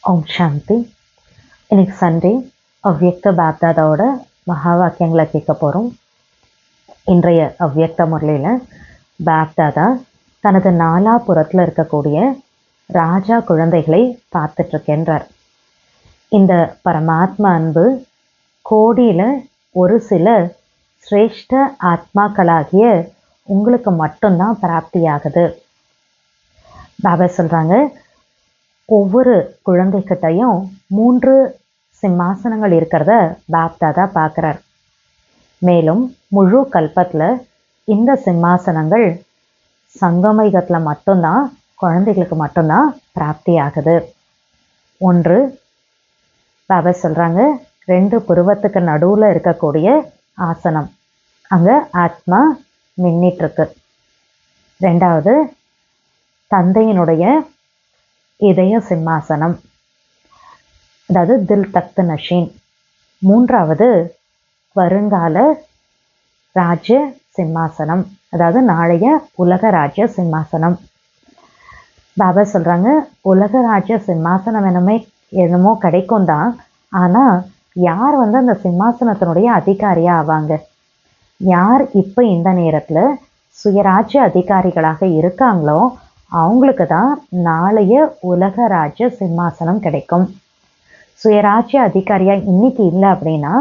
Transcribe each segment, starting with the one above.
ஓம் சாந்தி. இன்னைக்கு சண்டே அவ்வியக்த பாப்தாதாவோட மகா வாக்கியங்களை கேட்க போகிறோம். இன்றைய அவ்வியக்த முறையில் பாப்தாதா தனது நாலாபுறத்தில் இருக்கக்கூடிய ராஜா குழந்தைகளை பார்த்துட்ருக்கின்றார். இந்த பரமாத்மா அன்பு கோடியில் ஒரு சில சிரேஷ்ட ஆத்மாக்களாகிய உங்களுக்கு மட்டும்தான் பிராப்தியாகுது. பாபா சொல்கிறாங்க, ஒவ்வொரு குழந்தைகிட்டையும் 3 சிம்மாசனங்கள் இருக்கிறத பாப்தாதா பார்க்குறார். மேலும் முழு கல்பத்தில் இந்த சிம்மாசனங்கள் சங்கமயுகத்தில் மட்டும்தான் குழந்தைகளுக்கு மட்டும்தான் பிராப்தி ஆகுது. ஒன்று, பாபா சொல்கிறாங்க, 2 புருவத்துக்கு நடுவில் இருக்கக்கூடிய ஆசனம், அங்கே ஆத்மா மின்னிட்டுருக்கு. 2வது, தந்தையினுடைய இதய சிம்மாசனம், அதாவது தில் தக்த் நஷீன். 3வது, வருங்கால ராஜ்ய சிம்மாசனம், அதாவது நாளைய உலக ராஜ்ய சிம்மாசனம். பாபா சொல்கிறாங்க, உலக ராஜ்ய சிம்மாசனம் என்னமோ கிடைக்கும் தான், ஆனால் யார் அந்த சிம்மாசனத்தினுடைய அதிகாரியாக ஆவாங்க? யார் இப்போ இந்த நேரத்தில் சுயராஜ்ய அதிகாரிகளாக இருக்காங்களோ அவங்களுக்கு தான் நாளைய உலக ராஜ்ய சிம்மாசனம் கிடைக்கும். சுயராஜ்ய அதிகாரியாக இன்னைக்கு இல்லை அப்படின்னா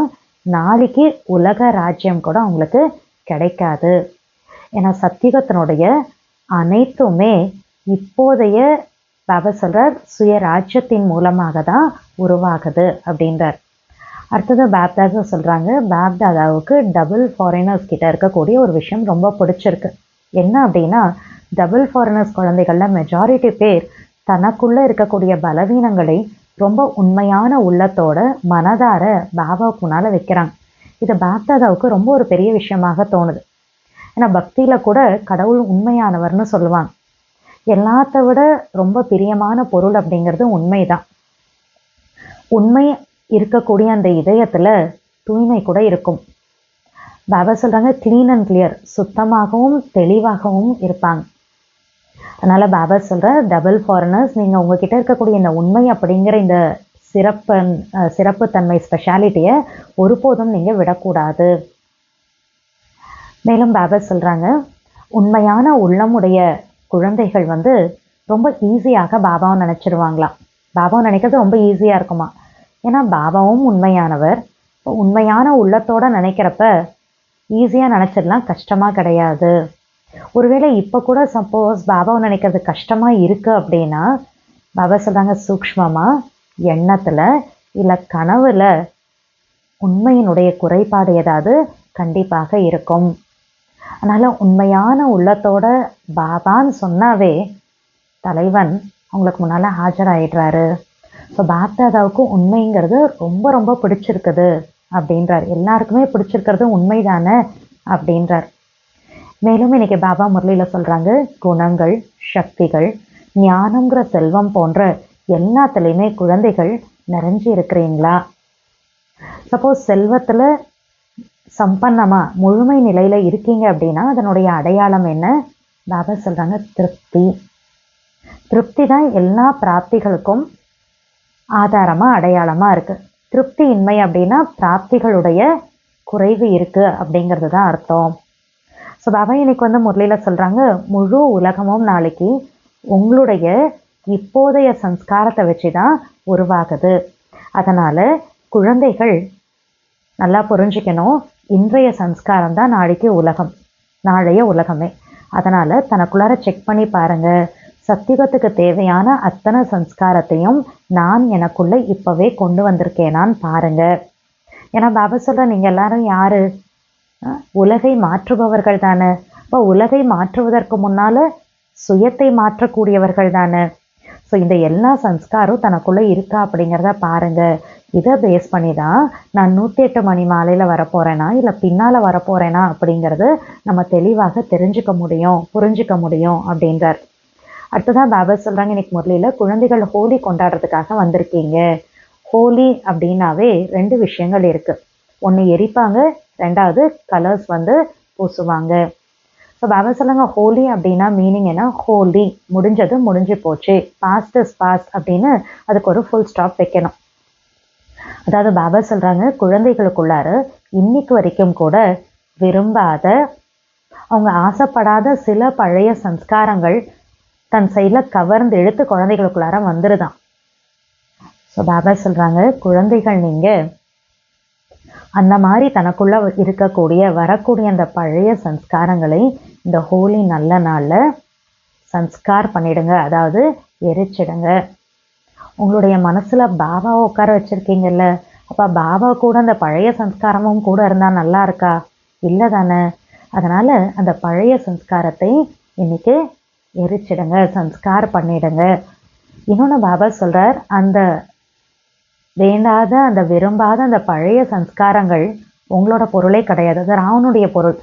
நாளைக்கு உலக ராஜ்யம் கூட அவங்களுக்கு கிடைக்காது. ஏன்னா சத்தியகத்தினுடைய அனைத்துமே இப்போதைய பாபா சொல்கிறார் சுயராஜ்யத்தின் மூலமாக தான் உருவாகுது அப்படின்றார். அடுத்தது பாப்தாதா சொல்கிறாங்க, பாப்தாதாவுக்கு டபுள் ஃபாரினர்ஸ் கிட்ட இருக்கக்கூடிய ஒரு விஷயம் ரொம்ப பிடிச்சிருக்கு. என்ன அப்படின்னா, டபுள் ஃபாரினர்ஸ் குழந்தைகளில் மெஜாரிட்டி பேர் தனக்குள்ளே இருக்கக்கூடிய பலவீனங்களை ரொம்ப உண்மையான உள்ளத்தோட மனதார பாபாவுக்கு முன்னால் வைக்கிறாங்க. இது பாப்தாதாவுக்கு ரொம்ப ஒரு பெரிய விஷயமாக தோணுது. ஏன்னா பக்தியில் கூட கடவுள் உண்மையானவர்னு சொல்லுவாங்க. எல்லாத்த விட ரொம்ப பிரியமான பொருள் அப்படிங்கிறது உண்மைதான். உண்மை இருக்கக்கூடிய அந்த இதயத்தில் தூய்மை கூட இருக்கும். பாபா சொல்கிறாங்க, க்ளீன் அண்ட் கிளியர், சுத்தமாகவும் தெளிவாகவும் இருப்பாங்க. அதனால் பாபா சொல்கிற டபுள் ஃபாரினர்ஸ், நீங்கள் உங்ககிட்ட இருக்கக்கூடிய இந்த உண்மை அப்படிங்கிற இந்த சிறப்புத்தன்மை ஸ்பெஷாலிட்டியை ஒருபோதும் நீங்கள் விடக்கூடாது. மேலும் பாபா சொல்கிறாங்க, உண்மையான உள்ளமுடைய குழந்தைகள் ரொம்ப ஈஸியாக பாபாவை நினச்சிடுவாங்களாம். பாபாவை நினைக்கிறது ரொம்ப ஈஸியாக இருக்குமா. ஏன்னா பாபாவும் உண்மையானவர். இப்போ உண்மையான உள்ளத்தோடு நினைக்கிறப்ப ஈஸியாக நினச்சிடலாம், கஷ்டமாக கிடையாது. ஒருவேளை இப்போ கூட சப்போஸ் பாபாவை நினைக்கிறது கஷ்டமாக இருக்குது அப்படின்னா பாபா சொல்கிறாங்க, சூக்ஷ்மமாக எண்ணத்தில் இல்லை கனவில் உண்மையினுடைய குறைபாடு ஏதாவது கண்டிப்பாக இருக்கும். அதனால் உண்மையான உள்ளத்தோட பாபான்னு சொன்னாவே தலைவன் அவங்களுக்கு முன்னால் ஆஜராயிடுறாரு. ஸோ பாப்தாதாவுக்கு உண்மைங்கிறது ரொம்ப ரொம்ப பிடிச்சிருக்குது அப்படின்றார். எல்லாருக்குமே பிடிச்சிருக்கிறது உண்மைதானே அப்படின்றார். மேலும் இன்னைக்கு பாபா முரளியில் சொல்கிறாங்க, குணங்கள், சக்திகள், ஞானங்கிற செல்வம் போன்ற எல்லாத்துலேயுமே குழந்தைகள் நிறைஞ்சி இருக்கிறீங்களா? சப்போஸ் செல்வத்தில் சம்பன்னமாக முழுமை நிலையில் இருக்கீங்க அப்படின்னா அதனுடைய அடையாளம் என்ன? பாபா சொல்கிறாங்க, திருப்தி. திருப்தி தான் எல்லா பிராப்திகளுக்கும் ஆதாரமாக அடையாளமாக இருக்குது. திருப்தி இன்மை அப்படின்னா பிராப்திகளுடைய குறைவு இருக்குது அப்படிங்கிறது தான் அர்த்தம். ஸோ பாபா இன்னைக்கு முரளியில் சொல்கிறாங்க, முழு உலகமும் நாளைக்கு உங்களுடைய இப்போதைய சம்ஸ்காரத்தை வச்சு தான் உருவாகுது. அதனால் குழந்தைகள் நல்லா புரிஞ்சுக்கணும், இன்றைய சம்ஸ்காரம் தான் நாளைக்கு உலகம், நாளைய உலகமே. அதனால் தனக்குள்ளார செக் பண்ணி பாருங்கள், சத்தியுகத்துக்கு தேவையான அத்தனை சம்ஸ்காரத்தையும் நான் எனக்குள்ளே இப்போவே கொண்டு வந்திருக்கேனான்னு பாருங்கள். ஏன்னா பாபா சொல்கிற, நீங்கள் எல்லாரும் யார்? உலகை மாற்றுபவர்கள் தானே. இப்போ உலகை மாற்றுவதற்கு முன்னால் சுயத்தை மாற்றக்கூடியவர்கள் தானே. ஸோ இந்த எல்லா சம்ஸ்காரம் தனக்குள்ளே இருக்கா அப்படிங்கிறத பாருங்கள். இதை பேஸ் பண்ணி தான் நான் 108 மணி மாலையில் வரப்போகிறேனா இல்லை பின்னால் வரப்போகிறேனா அப்படிங்கிறது நம்ம தெளிவாக தெரிஞ்சுக்க முடியும், புரிஞ்சிக்க முடியும் அப்படின்றார். அடுத்ததான் பாபா சொல்கிறாங்க, இன்னைக்கு முரளியில் குழந்தைகள் ஹோலி கொண்டாடுறதுக்காக வந்திருக்கீங்க. ஹோலி அப்படின்னாவே 2 விஷயங்கள் இருக்குது. ஒன்று எரிப்பாங்க, 2வது கலர்ஸ் பூசுவாங்க. ஸோ பாபா சொல்லுங்க ஹோலி அப்படின்னா மீனிங் என்ன? ஹோலி முடிஞ்சது முடிஞ்சு போச்சு, பாஸ்ட் இஸ் பாஸ்ட் அப்படின்னு அதுக்கு ஒரு ஃபுல் ஸ்டாப் வைக்கணும். அதாவது பாபா சொல்றாங்க குழந்தைகளுக்குள்ளார இன்னைக்கு வரைக்கும் கூட விரும்பாத, அவங்க ஆசைப்படாத சில பழைய சம்ஸ்காரங்கள் தன் சைடில் கவர்ந்து இழுத்து குழந்தைகளுக்குள்ளார வந்துருதான். ஸோ பாபா சொல்றாங்க குழந்தைகள் நீங்க அந்த மாதிரி தனக்குள்ள இருக்கக்கூடிய வரக்கூடிய அந்த பழைய சம்ஸ்காரங்களை இந்த ஹோலி நல்ல நாளில் சம்ஸ்கார் பண்ணிடுங்க, அதாவது எரிச்சிடுங்க. உங்களுடைய மனசுல பாபாவை உட்கார வச்சிருக்கீங்கல்ல, அப்ப பாபா கூட அந்த பழைய சம்ஸ்காரமும் கூட இருந்தா நல்லா இருக்கா? இல்லை தானே? அதனால அந்த பழைய சம்ஸ்காரத்தை இன்னைக்கு எரிச்சிடுங்க, சம்ஸ்கார் பண்ணிடுங்க. இன்னொன்று பாபா சொல்றார், அந்த வேண்டாத அந்த விரும்பாத அந்த பழைய சம்ஸ்காரங்கள் உங்களோட பொருளே கிடையாது, அது ராவனுடைய பொருள்.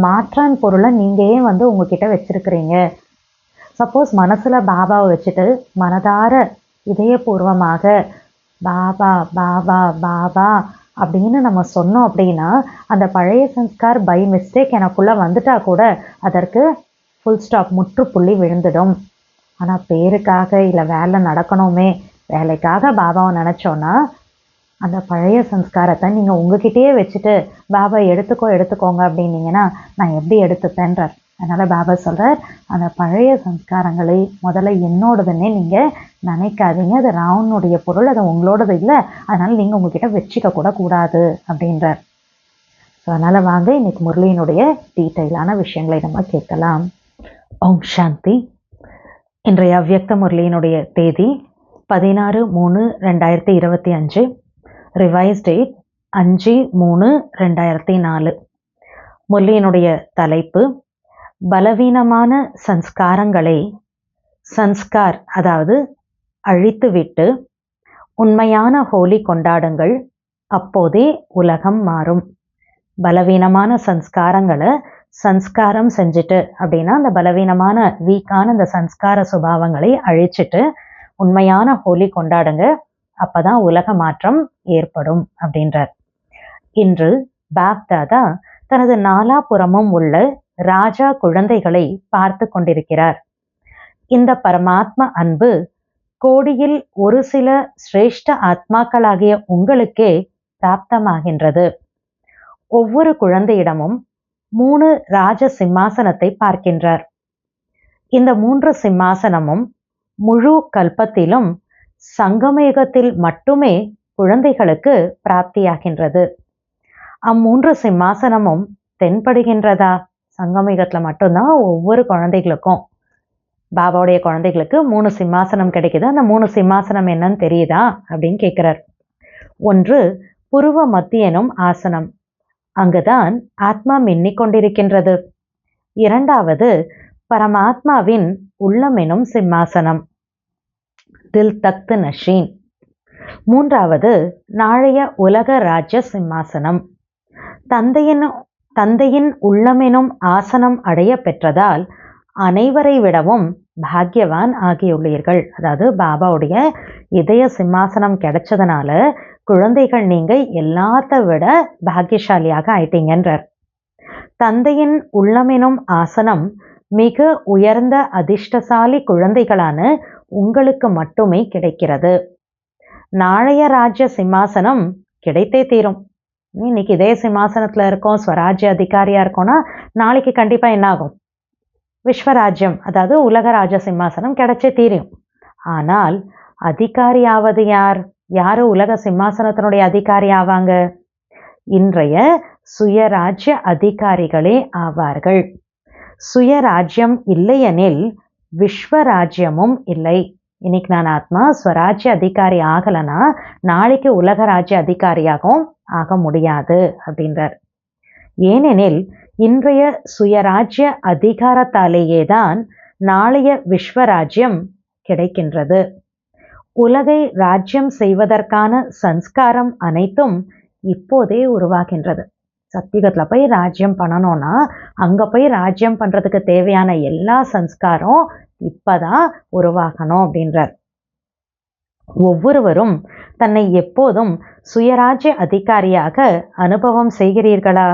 மாற்றான் பொருளை நீங்க ஏன் உங்ககிட்ட வச்சிருக்கிறீங்க? சப்போஸ் மனசுல பாபாவை வச்சுட்டு மனதார இதயபூர்வமாக பாபா பாபா பாபா அப்படின்னு நம்ம சொன்னோம் அப்படின்னா அந்த பழைய சம்ஸ்கார் பை மிஸ்டேக் எனக்குள்ள வந்துட்டா கூட அதற்கு ஃபுல் ஸ்டாப், முற்றுப்புள்ளி விழுந்துடும். ஆனால் பேருக்காக இல்லை வேலை நடக்கணுமே, வேலைக்காக பாபாவை நினச்சோன்னா அந்த பழைய சம்ஸ்காரத்தை நீங்கள் உங்ககிட்டயே வச்சுட்டு பாபா எடுத்துக்கோங்க அப்படின்னீங்கன்னா நான் எப்படி எடுத்துப்பேன்றார். அதனால் பாபா சொல்கிறார், அந்த பழைய சம்ஸ்காரங்களை முதல்ல என்னோடதுன்னே நீங்கள் நினைக்காதீங்க, அது ராவனுடைய பொருள், அது உங்களோடது இல்லை, அதனால் நீங்கள் உங்ககிட்ட வச்சுக்க கூட கூடாது அப்படின்றார். ஸோ அதனால் வாங்க இன்னைக்கு முரளியினுடைய டீட்டெயிலான விஷயங்களை நம்ம கேட்கலாம். ஓம் சாந்தி. இன்றைய அவ்யக்த முரளியினுடைய தேதி 16/3/2025, ரிவைஸ் டேட் 5/3/2004. முரளியினுடைய தலைப்பு பலவீனமான சன்ஸ்காரங்களை சன்ஸ்கார் அதாவது அழித்துவிட்டு உண்மையான ஹோலி கொண்டாடுங்கள், அப்போதே உலகம் மாறும். பலவீனமான சன்ஸ்காரங்களை சன்ஸ்காரம் செஞ்சுட்டு அப்படின்னா அந்த பலவீனமான வீக்கான அந்த சன்ஸ்கார சுபாவங்களை அழிச்சிட்டு உண்மையான ஹோலி கொண்டாடுங்க, அப்பதான் உலக மாற்றம் ஏற்படும் அப்படின்றார். இன்று பாப்தாதா தனது நாலாபுறமும் உள்ள ராஜா குழந்தைகளை பார்த்து கொண்டிருக்கிறார். இந்த பரமாத்ம அன்பு கோடியில் ஒரு சில சிரேஷ்ட ஆத்மாக்களாகிய உங்களுக்கே பிராப்தமாகின்றது. ஒவ்வொரு குழந்தையிடமும் 3 ராஜ சிம்மாசனத்தை பார்க்கின்றார். இந்த 3 சிம்மாசனமும் முழு கல்பத்திலும் சங்கமயுகத்தில் மட்டுமே குழந்தைகளுக்கு பிராப்தியாகின்றது. அம்மூன்று சிம்மாசனமும் தென்படுகின்றதா? சங்கமயுகத்துல மட்டும்தான் ஒவ்வொரு குழந்தைகளுக்கும், பாபாவுடைய குழந்தைகளுக்கு 3 சிம்மாசனம் கிடைக்குது. அந்த 3 சிம்மாசனம் என்னன்னு தெரியுதா அப்படின்னு கேட்கிறார். ஒன்று புருவ மத்தி எனும் ஆசனம், அங்குதான் ஆத்மா மின்னிக் கொண்டிருக்கின்றது. இரண்டாவது பரமாத்மாவின் உள்ளம் எனும் சிம்மாசனம், தில் தக்த் நஷீன். மூன்றாவது நாளைய உலக ராஜ்ய சிம்மாசனம். தந்தையின் உள்ளமெனும் ஆசனம் அடைய பெற்றதால் அனைவரை விடவும் பாக்யவான் ஆகியுள்ளீர்கள். அதாவது பாபாவுடைய இதய சிம்மாசனம் கிடைச்சதுனால குழந்தைகள் நீங்க எல்லாத்த விட பாக்கியசாலியாக ஆயிட்டீங்கன்றார். தந்தையின் உள்ளமெனும் ஆசனம் மிக உயர்ந்த அதிர்ஷ்டசாலி குழந்தைகளான உங்களுக்கு மட்டுமே கிடைக்கிறது. நாளைய ராஜ்ய சிம்மாசனம் கிடைத்தே தீரும். இன்னைக்கு இதே சிம்மாசனத்துல இருக்கோம், ஸ்வராஜ்ய அதிகாரியா இருக்கோம்னா நாளைக்கு கண்டிப்பா என்ன ஆகும்? விஸ்வராஜ்யம் அதாவது உலக ராஜ சிம்மாசனம் கிடைச்சே தீரும். ஆனால் அதிகாரியாவது யார்? யாரு உலக சிம்மாசனத்தினுடைய அதிகாரி ஆவாங்க? இன்றைய சுயராஜ்ய அதிகாரிகளே ஆவார்கள். சுயராஜ்யம் இல்லையெனில் விஸ்வராஜ்யமும் இல்லை. இன்னைக்கு நான் ஆத்மா ஸ்வராஜ்ய அதிகாரி ஆகலைன்னா நாளைக்கு உலக ராஜ்ய அதிகாரியாகவும் ஆக முடியாது அப்படின்றார். ஏனெனில் இன்றைய சுயராஜ்ய அதிகாரத்தாலேயே தான் நாளைய விஸ்வராஜ்யம் கிடைக்கின்றது. உலகை ராஜ்யம் செய்வதற்கான சன்ஸ்காரம் அனைத்தும் இப்போதே உருவாகின்றது. சத்தியுகத்துல போய் ராஜ்யம் பண்ணணும்னா அங்க போய் ராஜ்யம் பண்றதுக்கு தேவையான எல்லா சன்ஸ்காரம் இப்பதான் உருவாகணும் அப்படின்றார். ஒவ்வொருவரும் தன்னை எப்போதும் சுயராஜ்ய அதிகாரியாக அனுபவம் செய்கிறீர்களா?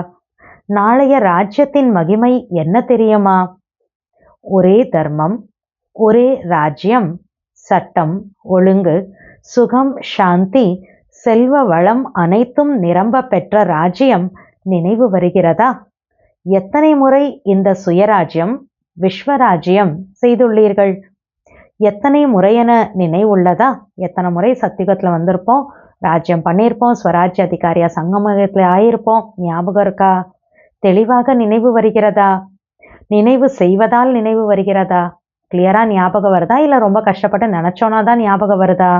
நாளைய ராஜ்யத்தின் மகிமை என்ன தெரியுமா? ஒரே தர்மம், ஒரே ராஜ்யம், சட்டம், ஒழுங்கு, சுகம், சாந்தி, செல்வ வளம் அனைத்தும் நிரம்ப பெற்ற ராஜ்யம் நினைவு வருகிறதா? எத்தனை முறை இந்த சுயராஜ்யம், விஸ்வராஜ்யம் செய்துள்ளீர்கள்? எத்தனை முறையென நினைவுள்ளதா? எத்தனை முறை சத்தியுகத்தில் வந்திருப்போம், ராஜ்யம் பண்ணியிருப்போம், ஸ்வராஜ்ய அதிகாரியா சங்கமத்தில் ஆயிருப்போம், ஞாபகம் இருக்கா? தெளிவாக நினைவு வருகிறதா? நினைவு செய்வதால் நினைவு வருகிறதா? கிளியரா ஞாபகம் வருதா? இல்லை ரொம்ப கஷ்டப்பட்டு நினைச்சோன்னா தான் ஞாபகம் வருதா?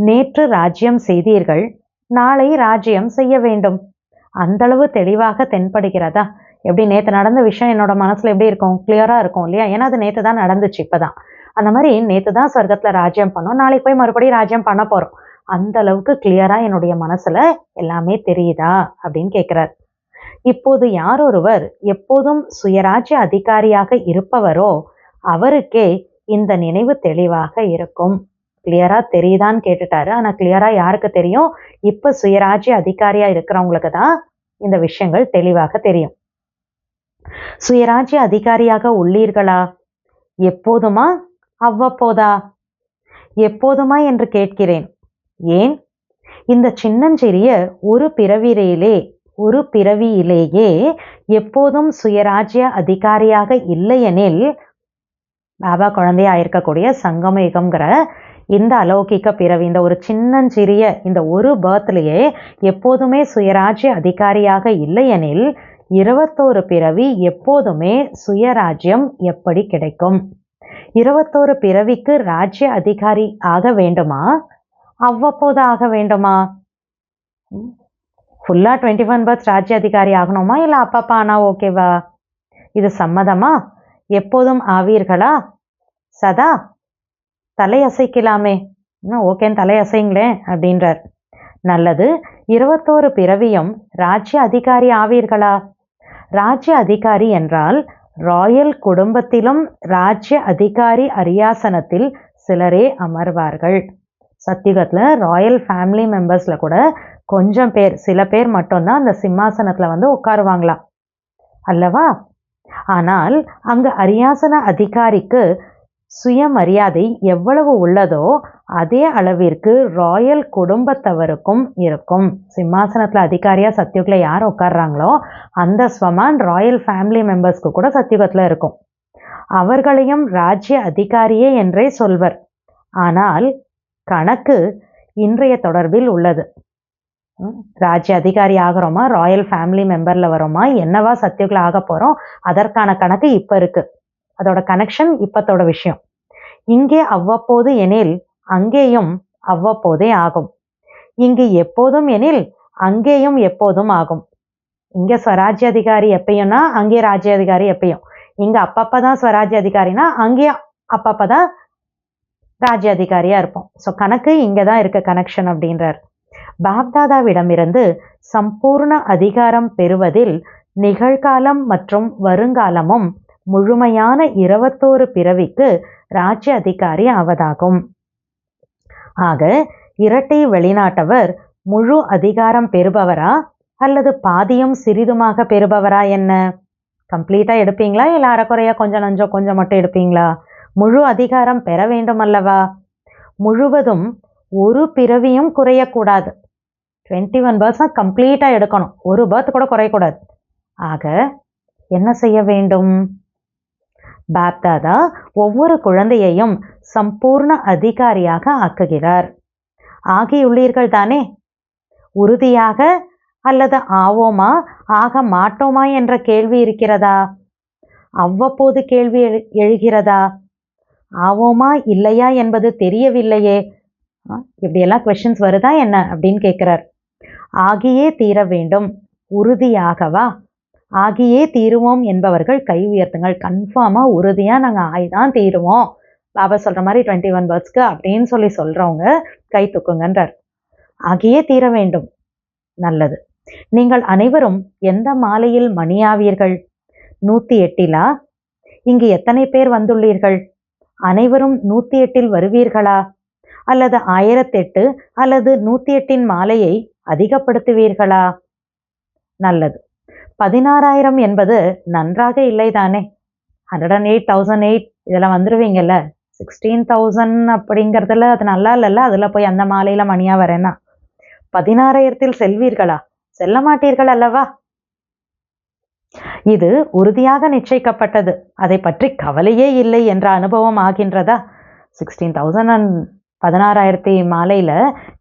நேற்று ராஜ்யம் செய்தீர்கள், நாளை ராஜ்யம் செய்ய வேண்டும். அந்தளவு தெளிவாக தென்படுகிறதா? எப்படி நேற்று நடந்த விஷயம் என்னோட மனசுல எப்படி இருக்கும்? கிளியரா இருக்கும் இல்லையா? ஏன்னா அது நேற்று தான் நடந்துச்சு. இப்பதான் அந்த மாதிரி நேற்று தான் சொர்க்கத்துல ராஜ்யம் பண்ணோம், நாளைக்கு போய் மறுபடியும் ராஜ்யம் பண்ண போறோம். அந்த அளவுக்கு கிளியரா என்னுடைய மனசுல எல்லாமே தெரியுதா அப்படின்னு கேட்கிறார். இப்போது யார் ஒருவர் எப்போதும் சுயராஜ்ய அதிகாரியாக இருப்பவரோ அவருக்கே இந்த நினைவு தெளிவாக இருக்கும். கிளியரா தெரியுதான்னு கேட்டுட்டாரு. ஆனா கிளியரா யாருக்கு தெரியும்? இப்ப சுயராஜ்ய அதிகாரியா இருக்கிறவங்களுக்கு தான் இந்த விஷயங்கள் தெளிவாக தெரியும். சுயராஜ்ய அதிகாரியாக உள்ளீர்களா? எப்போதுமா, அவ்வப்போதா? எப்போதுமா என்று கேட்கிறேன். ஏன்? இந்த சின்னஞ்சிறிய ஒரு பிறவியிலேயே எப்போதும் சுயராஜ்ய அதிகாரியாக இல்லையெனில், பாபா குழந்தையா இருக்கக்கூடிய சங்கம யுகம்ங்கிற இந்த அலௌகிக்க பிறவி, இந்த ஒரு சின்னஞ்சிறிய இந்த ஒரு பர்த்லேயே எப்போதுமே சுயராஜ்ய அதிகாரியாக இல்லையெனில் 21 பிறவி எப்போதுமே சுயராஜ்யம் எப்படி கிடைக்கும்? 21 பிறவிக்கு ராஜ்ய அதிகாரி ஆக வேண்டுமா, அவ்வப்போது ஆக வேண்டுமா? ஃபுல்லா 21 பர்த்ஸ் ராஜ்ய அதிகாரி ஆகணுமா, இல்லை அப்பப்பா ஆனா ஓகேவா? இது சம்மதமா? எப்போதும் ஆவீர்களா? சதா? தலையசைக்கலாமே. ஓகேன்னு தலையசைங்களேன் அப்படின்றார். நல்லது. 21 பிறவியும் ராஜ்ய அதிகாரி ஆவீர்களா? ராஜ்ய அதிகாரி என்றால் ராயல் குடும்பத்திலும் ராஜ்ய அதிகாரி அரியாசனத்தில் சிலரே அமர்வார்கள். சத்தியுகத்தில் ராயல் ஃபேமிலி மெம்பர்ஸில் கூட கொஞ்சம் பேர், சில பேர் மட்டும்தான் அந்த சிம்மாசனத்தில் வந்து உட்காருவாங்களாம் அல்லவா? ஆனால் அங்கு அரியாசன அதிகாரிக்கு சுயமரியாதை எவ்வளவு உள்ளதோ அதே அளவிற்கு ராயல் குடும்பத்தவருக்கும் இருக்கும். சிம்மாசனத்தில் அதிகாரியா சத்தியுகத்தில் யார் உட்கார்றாங்களோ அந்த ஸ்வமான் ராயல் ஃபேமிலி மெம்பர்ஸ்க்கு கூட சத்தியுகத்தில் இருக்கும். அவர்களையும் ராஜ்ய அதிகாரியே என்றே சொல்வர். ஆனால் கணக்கு இன்றைய தொடர்பில் உள்ளது. ராஜ்ய அதிகாரி ஆகிறோமா, ராயல் ஃபேமிலி மெம்பர்ல வரோமா, என்னவா சத்தியுகத்தில் ஆக போறோம், அதற்கான கணக்கு இப்ப இருக்கு. அதோட கனெக்ஷன் இப்பத்தோட விஷயம். இங்கே அவ்வப்போது எனில் அங்கேயும் அவ்வப்போதே ஆகும். இங்கு எப்போதும் எனில் அங்கேயும் எப்போதும் ஆகும். இங்க ஸ்வராஜ்ய அதிகாரி எப்பயும்னா அங்கே ராஜ்ய அதிகாரி எப்பயும். இங்க அப்பப்பதான் ஸ்வராஜ்ய அதிகாரினா அங்கேயும் அப்பப்பதான் ராஜ்ய அதிகாரியா இருப்போம். ஸோ கணக்கு இங்கதான் இருக்க கனெக்ஷன் அப்படின்றார். பாப்தாதாவிடமிருந்து சம்பூர்ண அதிகாரம் பெறுவதில் நிகழ்காலம் மற்றும் வருங்காலமும் முழுமையான 21 பிறவிக்கு ராஜ்ய அதிகாரி ஆவதாகும். ஆக இரட்டை வெளிநாட்டவர் முழு அதிகாரம் பெறுபவரா அல்லது பாதியும் சிறிதுமாக பெறுபவரா? என்ன கம்ப்ளீட்டா எடுப்பீங்களா, இல்லை அறக்குறையா கொஞ்சம் நஞ்சம் கொஞ்சம் மட்டும் எடுப்பீங்களா? முழு அதிகாரம் பெற வேண்டும் அல்லவா? முழுவதும் ஒரு பிறவியும் குறையக்கூடாது. 21 பர்த்ஸ் கம்ப்ளீட்டா எடுக்கணும், ஒரு பர்த் கூட குறையக்கூடாது. ஆக என்ன செய்ய வேண்டும்? பாப்தாதா ஒவ்வொரு குழந்தையையும் சம்பூர்ண அதிகாரியாக ஆக்குகிறார். ஆகியுள்ளீர்கள் தானே? உறுதியாக அல்லது ஆவோமா, ஆக மாட்டோமா என்ற கேள்வி இருக்கிறதா? அவ்வப்போது கேள்வி எழுகிறதா? ஆவோமா இல்லையா என்பது தெரியவில்லையே. இப்படியெல்லாம் கொஸ்டின்ஸ் வருதா என்ன அப்படின்னு கேட்கிறார். ஆகியே தீர வேண்டும். உறுதியாகவா? ஆகியே தீருவோம் என்பவர்கள் கை உயர்த்துங்கள். கன்ஃபார்மா உறுதியா நாங்கள் ஆகிதான் தீருவோம், பாபா சொல்ற மாதிரி 21 பர்த்ஸ்க்கு அப்படின்னு சொல்றவங்க கை தூக்குங்கன்றார். ஆகியே தீர வேண்டும். நல்லது. நீங்கள் அனைவரும் எந்த மாலையில் மணியாவீர்கள்? 108 இங்கு எத்தனை பேர் வந்துள்ளீர்கள்? அனைவரும் 108 வருவீர்களா, அல்லது 1008 அல்லது 108 மாலையை அதிகப்படுத்துவீர்களா? நல்லது. 16,000 என்பது நன்றாக இல்லைதானே? 108,008 இதெல்லாம் வந்துருவீங்கல்ல. 16,000 அப்படிங்கிறதுல அது நல்லா இல்லைல்ல. அதில் போய் அந்த மாலையில் மணியாக வரேன்னா 16,000 செல்வீர்களா? செல்ல மாட்டீர்கள் அல்லவா? இது உறுதியாக நிச்சயிக்கப்பட்டது, அதை பற்றி கவலையே இல்லை என்ற அனுபவம் ஆகின்றதா? 16,000 அண்ட் 16,000 மாலையில்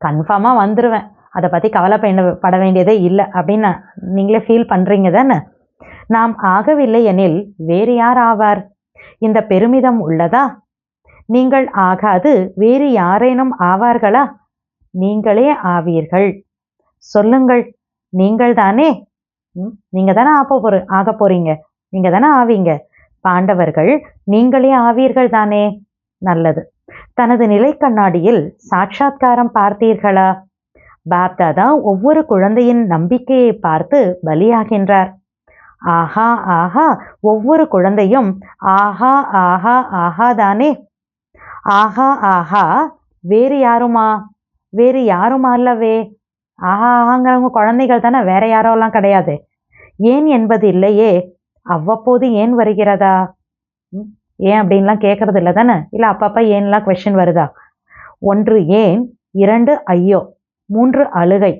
கன்ஃபார்மாக வந்துடுவேன், அதை பற்றி கவலைப்பட வேண்டியதே இல்லை அப்படின்னு நீங்களே ஃபீல் பண்ணுறீங்க தானே? நாம் ஆகவில்லை எனில் வேறு யார் ஆவார்? இந்த பெருமிதம் உள்ளதா? நீங்கள் ஆகாது வேறு யாரேனும் ஆவார்களா? நீங்களே ஆவீர்கள். சொல்லுங்கள், நீங்கள் தானே? நீங்கள் தானே ஆக போறீங்க, நீங்கள் தானே ஆவீங்க. பாண்டவர்கள் நீங்களே ஆவீர்கள் தானே? நல்லது. தனது நிலை கண்ணாடியில் சாட்சாத்காரம் பார்த்தீர்களா? பாப்தாதா ஒவ்வொரு குழந்தையின் நம்பிக்கையை பார்த்து பலியாகின்றார். ஆஹா ஆஹா, ஒவ்வொரு குழந்தையும் ஆஹா ஆஹா ஆஹா தானே? ஆஹா ஆஹா வேறு யாருமா? வேறு யாரும் அல்லவே. ஆஹா ஆஹாங்கிறவங்க குழந்தைகள் தானே, வேற யாரோலாம் கிடையாது. ஏன் என்பது இல்லையே, அவ்வப்போது ஏன் வருகிறதா? ஏன் அப்படின்லாம் கேட்கறது இல்லை தானே? இல்லை அப்பப்போ ஏன்லாம் கொஸ்டின் வருதா? 1 ஏன், 2 ஐயோ, 3 அழுகை.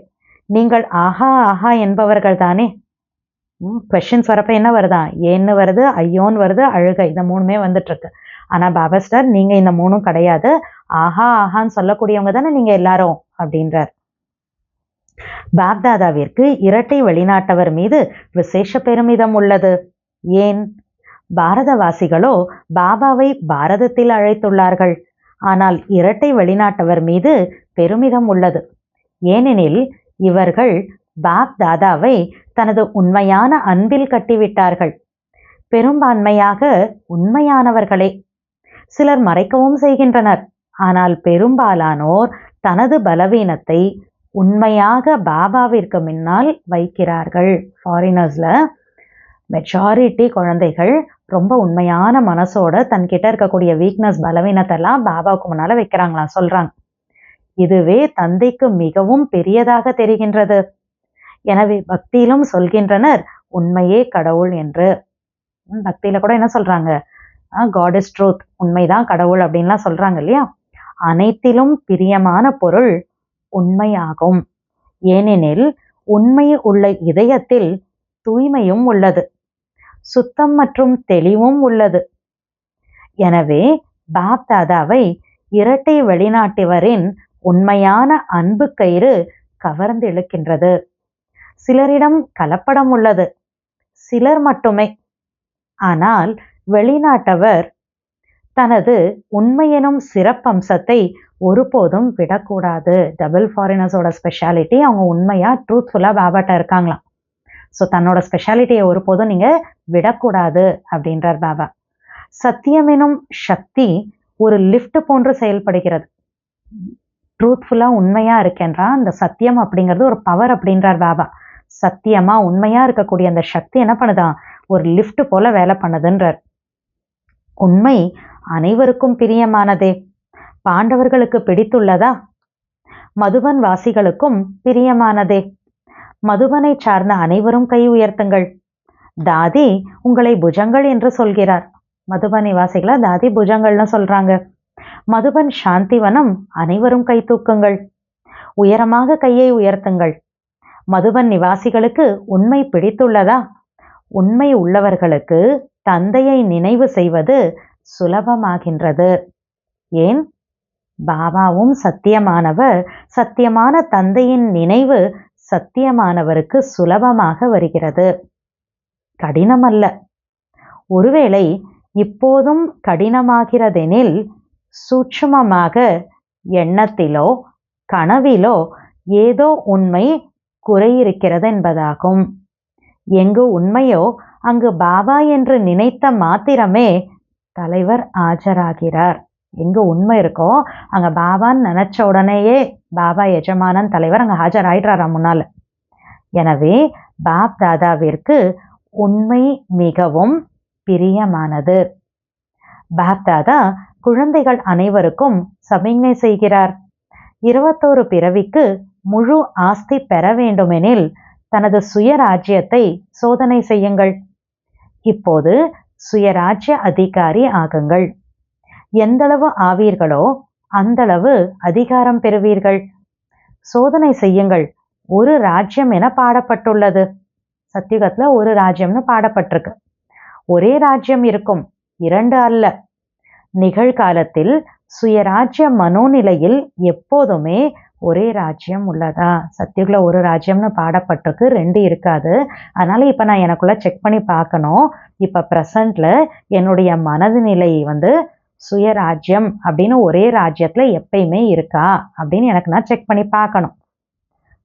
நீங்கள் ஆஹா ஆஹா என்பவர்கள் தானே? கொஸ்டின்ஸ் வரப்போ என்ன வருதா? ஏன்னு வருது, ஐயோன்னு வருது, அழுகை. இந்த 3மே வந்துட்டுருக்கு. ஆனால் பாபாஸ்டர் நீங்கள் இந்த 3ம் கிடையாது, ஆஹா ஆஹான்னு சொல்லக்கூடியவங்க தானே நீங்கள் எல்லாரும் அப்படின்றார். பாப்தாதாவிற்கு இரட்டை வெளிநாட்டவர் மீது விசேஷ பெருமிதம் உள்ளது. ஏன்? பாரதவாசிகளோ பாபாவை பாரதத்தில் அழைத்துள்ளார்கள். ஆனால் இரட்டை வெளிநாட்டவர் மீது பெருமிதம் உள்ளது. ஏனெனில் இவர்கள் பாப்தாதாவை தனது உண்மையான அன்பில் கட்டிவிட்டார்கள். பெரும்பான்மையாக உண்மையானவர்களே. சிலர் மறைக்கவும் செய்கின்றனர். ஆனால் பெரும்பாலானோர் தனது பலவீனத்தை உண்மையாக பாபாவிற்கு முன்னால் வைக்கிறார்கள். ஃபாரினர்ஸில் மெஜாரிட்டி குழந்தைகள் ரொம்ப உண்மையான மனசோட தன்கிட்ட இருக்கக்கூடிய வீக்னஸ், பலவீனத்தெல்லாம் பாபாவுக்கு முன்னால் வைக்கிறாங்களாம், சொல்கிறாங்க. இதுவே தந்தைக்கு மிகவும் பெரியதாக தெரிகின்றது. எனவே பக்தியிலும் சொல்கின்றனர் உண்மையே கடவுள் என்று. பக்தியில் கூட என்ன சொல்கிறாங்க? காட் இஸ் ட்ரூத், உண்மைதான் கடவுள் அப்படின்லாம் சொல்கிறாங்க இல்லையா? அனைத்திலும் பிரியமான பொருள் உண்மையாகும். ஏனெனில் உண்மை உள்ள இதயத்தில் தூய்மையும் உள்ளது, சுத்தம் மற்றும் தெளிவும் உள்ளது. எனவே பாப்தாதாவை இரட்டை வெளிநாட்டவரின் உண்மையான அன்பு கயிறு கவர்ந்து இழுக்கின்றது. சிலரிடம் கலப்படம் உள்ளது, சிலர் மட்டுமே. ஆனால் வெளிநாட்டவர் தனது உண்மையெனும் சிறப்பம்சத்தை ஒருபோதும் விடக்கூடாது. டபுள் ஃபாரினர்ஸோட ஸ்பெஷாலிட்டி, அவங்க உண்மையாக ட்ரூத்ஃபுல்லாக பாபாட்ட இருக்காங்களாம். ஸோ தன்னோட ஸ்பெஷாலிட்டியை ஒருபோதும் நீங்கள் விடக்கூடாது அப்படின்றார் பாபா. சத்தியமெனும் சக்தி ஒரு லிஃப்ட் போன்று செயல்படுகிறது. ட்ரூத்ஃபுல்லாக உண்மையாக இருக்கேன்றா அந்த சத்தியம் அப்படிங்கிறது ஒரு பவர் அப்படின்றார் பாபா. சத்தியமாக உண்மையாக இருக்கக்கூடிய அந்த சக்தி என்ன பண்ணுதான்? ஒரு லிஃப்ட் போல வேலை பண்ணுதுன்றார். உண்மை அனைவருக்கும் பிரியமானதே. பாண்டவர்களுக்கு பிடித்துள்ளதா? மதுபன் வாசிகளுக்கும் பிரியமானதே. மதுபனை சார்ந்த அனைவரும் கை உயர்த்துங்கள். தாதி உங்களை புஜங்கள் என்று சொல்கிறார். மதுபன் நிவாசிகளை தாதி புஜங்கள்னு சொல்றாங்க. மதுபன் சாந்திவனம் அனைவரும் கை தூக்குங்கள். உயரமாக கையை உயர்த்துங்கள். மதுபன் நிவாசிகளுக்கு உண்மை பிடித்துள்ளதா? உண்மை உள்ளவர்களுக்கு தந்தையை நினைவு செய்வது சுலபமாகின்றது. ஏன்? பாபாவும் சத்தியமானவர். சத்தியமான தந்தையின் நினைவு சத்தியமானவருக்கு சுலபமாக வருகிறது, கடினமல்ல. ஒருவேளை இப்போதும் கடினமாகிறதெனில் சூட்சுமமாக எண்ணத்திலோ கனவிலோ ஏதோ உண்மை குறையிருக்கிறது என்பதாகும். எங்கு உண்மையோ அங்கு பாபா என்று நினைத்த மாத்திரமே தலைவர் ஆஜராகிறார். எங்க உண்மை இருக்கோ அங்க பாபான்னு நினைச்ச உடனேயே பாபா எஜமானன் தலைவர் அங்க ஆஜராயிடுறாரா முன்னால. எனவே பாப் தாதாவிற்கு உண்மை மிகவும் பிரியமானது. பாப் தாதா குழந்தைகள் அனைவருக்கும் சமிக்ஞை செய்கிறார். 21 பிறவிக்கு முழு ஆஸ்தி பெற வேண்டுமெனில் தனது சுயராஜ்யத்தை சோதனை செய்யுங்கள். இப்போது சுயராஜ்ய அதிகாரி ஆகுங்கள். எந்தளவு ஆவீர்களோ அந்தளவு அதிகாரம் பெறுவீர்கள். சோதனை செய்யுங்கள். ஒரு ராஜ்யம் என பாடப்பட்டுள்ளது. சத்தியுகத்துல ஒரு ராஜ்யம்னு பாடப்பட்டிருக்கு. ஒரே ராஜ்யம் இருக்கும், 2 அல்ல. நிகழ்காலத்தில் சுயராஜ்ய மனோநிலையில் எப்போதுமே ஒரே ராஜ்யம் உள்ளதா? சத்தியுகல ஒரு ராஜ்யம்னு பாடப்பட்டிருக்கு, 2 இருக்காது. அதனால இப்ப நான் எனக்குள்ள செக் பண்ணி பார்க்கணும். இப்ப ப்ரெசண்ட்ல என்னுடைய மனது நிலை சுயராஜ்யம் அப்படின்னு ஒரே ராஜ்யத்துல எப்பயுமே இருக்கா அப்படின்னு எனக்கு நான் செக் பண்ணி பார்க்கணும்.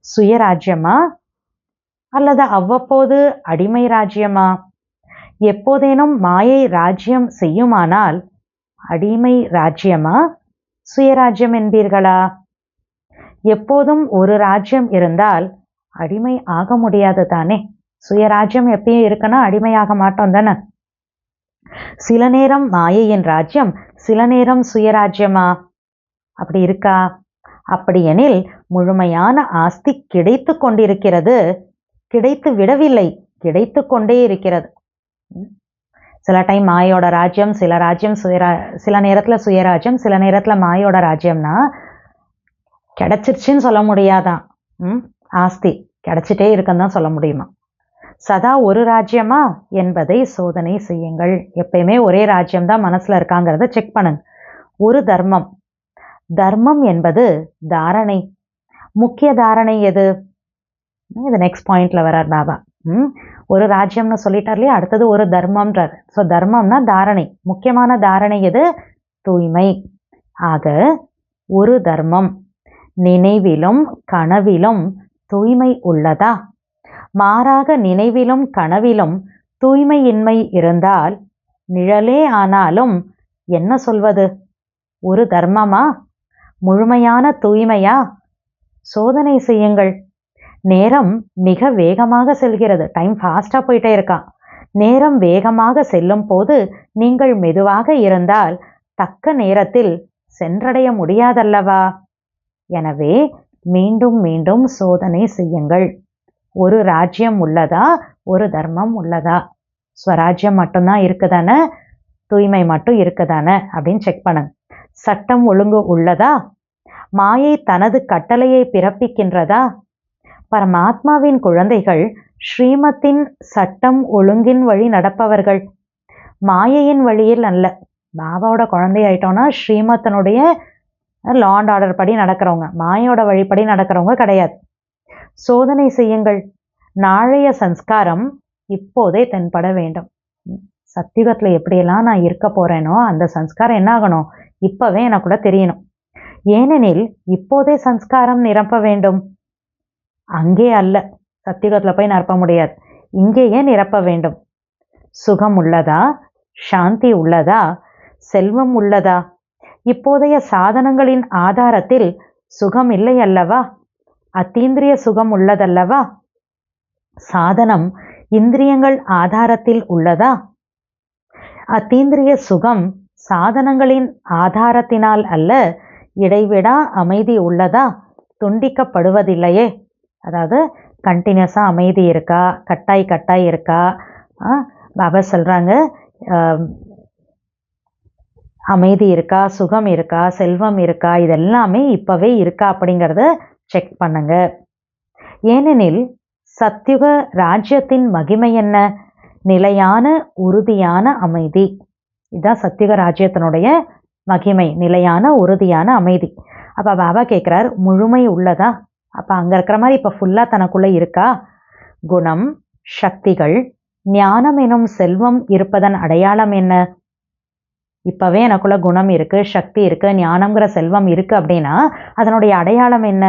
சுயராஜ்யமா அல்லது அவ்வப்போது அடிமை ராஜ்யமா? எப்போதேனும் மாயை ராஜ்யம் செய்யுமானால் அடிமை ராஜ்யமா சுயராஜ்யம் என்பீர்களா? எப்போதும் ஒரு ராஜ்யம் இருந்தால் அடிமை ஆக முடியாது தானே. சுயராஜ்யம் எப்பயும் இருக்குன்னா அடிமையாக மாட்டோம் தானே. சில நேரம் மாயையின் ராஜ்யம், சில நேரம் சுயராஜ்யமா? அப்படி இருக்கா? அப்படியெனில் முழுமையான ஆஸ்தி கிடைத்து கொண்டிருக்கிறது, கிடைத்து விடவில்லை, கிடைத்து கொண்டே இருக்கிறது. சில டைம் மாயோட ராஜ்யம், சில நேரத்துல சுயராஜ்யம், சில நேரத்துல மாயோட ராஜ்யம்னா கிடைச்சிருச்சுன்னு சொல்ல முடியாதான். ஆஸ்தி கிடைச்சிட்டே இருக்குன்னு தான் சொல்ல முடியுமா? சதா ஒரு ராஜ்யமா என்பதை சோதனை செய்யுங்கள். எப்பயுமே ஒரே ராஜ்யம் தான் மனசுல இருக்காங்கிறத செக் பண்ணுங்க. ஒரு தர்மம். தர்மம் என்பது தாரணை. முக்கிய தாரணை எது? இது நெக்ஸ்ட் பாயிண்ட்ல வரார் பாபா. ஒரு ராஜ்யம்னு சொல்லிட்டார் இல்லையா, அடுத்தது ஒரு தர்மம்ன்றார். ஸோ தர்மம்னா தாரணை. முக்கியமான தாரணை எது? தூய்மை. ஆக ஒரு தர்மம். நினைவிலும் கனவிலும் தூய்மை உள்ளதா? மாறாக நினைவிலும் கனவிலும் தூய்மையின்மை இருந்தால் நிழலே ஆனாலும் என்ன சொல்வது? ஒரு தர்மமா? முழுமையான தூய்மையா? சோதனை செய்யுங்கள். நேரம் மிக வேகமாக செல்கிறது. டைம் ஃபாஸ்டா போயிட்டே இருக்கான். நேரம் வேகமாக செல்லும் போது நீங்கள் மெதுவாக இருந்தால் தக்க நேரத்தில் சென்றடைய முடியாதல்லவா? எனவே மீண்டும் மீண்டும் சோதனை செய்யுங்கள். ஒரு ராஜ்யம் உள்ளதா? ஒரு தர்மம் உள்ளதா? ஸ்வராஜ்யம் மட்டும்தான் இருக்குதானே, தூய்மை மட்டும் இருக்குதானே அப்படின்னு செக் பண்ணுங்க. சட்டம் ஒழுங்கு உள்ளதா? மாயை தனது கட்டளையை பிறப்பிக்கின்றதா? பரமாத்மாவின் குழந்தைகள் ஸ்ரீமத்தின் சட்டம் ஒழுங்கின் வழி நடப்பவர்கள், மாயையின் வழியில் அல்ல. பாபாவோட குழந்தை ஆயிட்டோம்னா ஸ்ரீமத்தினுடைய லா அண்ட் ஆர்டர் படி நடக்கிறவங்க, மாயோட வழிப்படி நடக்கிறவங்க கிடையாது. சோதனை செய்யுங்கள். நாளைய சன்ஸ்காரம் இப்போதே தென்பட வேண்டும். சத்தியுகத்துல எப்படியெல்லாம் நான் இருக்க போறேனோ அந்த சன்ஸ்காரம் என்ன ஆகணும்? இப்பவே எனக்குள்ள தெரியணும். ஏனெனில் இப்போதே சன்ஸ்காரம் நிரப்ப வேண்டும். அங்கே அல்ல, சத்தியுகத்துல போய் நிரப்ப முடியாது, இங்கேயே நிரப்ப வேண்டும். சுகம் உள்ளதா? சாந்தி உள்ளதா? செல்வம் உள்ளதா? இப்போதைய சாதனங்களின் ஆதாரத்தில் சுகம் இல்லை அல்லவா? அத்தீந்திரிய சுகம் உள்ளதல்லவா? சாதனம் இந்திரியங்கள் ஆதாரத்தில் உள்ளதா? அத்தீந்திரிய சுகம் சாதனங்களின் ஆதாரத்தினால் அல்ல, இடைவிடா அமைதி உள்ளதா? துண்டிக்கப்படுவதில்லையே. அதாவது கண்டினியூஸா அமைதி இருக்கா, கட்டாய் இருக்கா? பாபா சொல்றாங்க, அமைதி இருக்கா, சுகம் இருக்கா, செல்வம் இருக்கா, இதெல்லாமே இப்பவே இருக்கா அப்படிங்கிறத செக் பண்ணுங்க. ஏனெனில் சத்யுக ராஜ்யத்தின் மகிமை என்ன? நிலையான உறுதியான அமைதி. இதுதான் சத்யுக ராஜ்யத்தினுடைய மகிமை, நிலையான உறுதியான அமைதி. அப்ப பாபா கேட்கிறார், முழுமை உள்ளதா? அப்ப அங்க இருக்கிற மாதிரி இப்ப ஃபுல்லா தனக்குள்ள இருக்கா? குணம், சக்திகள், ஞானம் எனும் செல்வம் இருப்பதன் அடையாளம் என்ன? இப்பவே எனக்குள்ள குணம் இருக்கு, சக்தி இருக்கு, ஞானம்ங்கிற செல்வம் இருக்கு அப்படின்னா அதனுடைய அடையாளம் என்ன?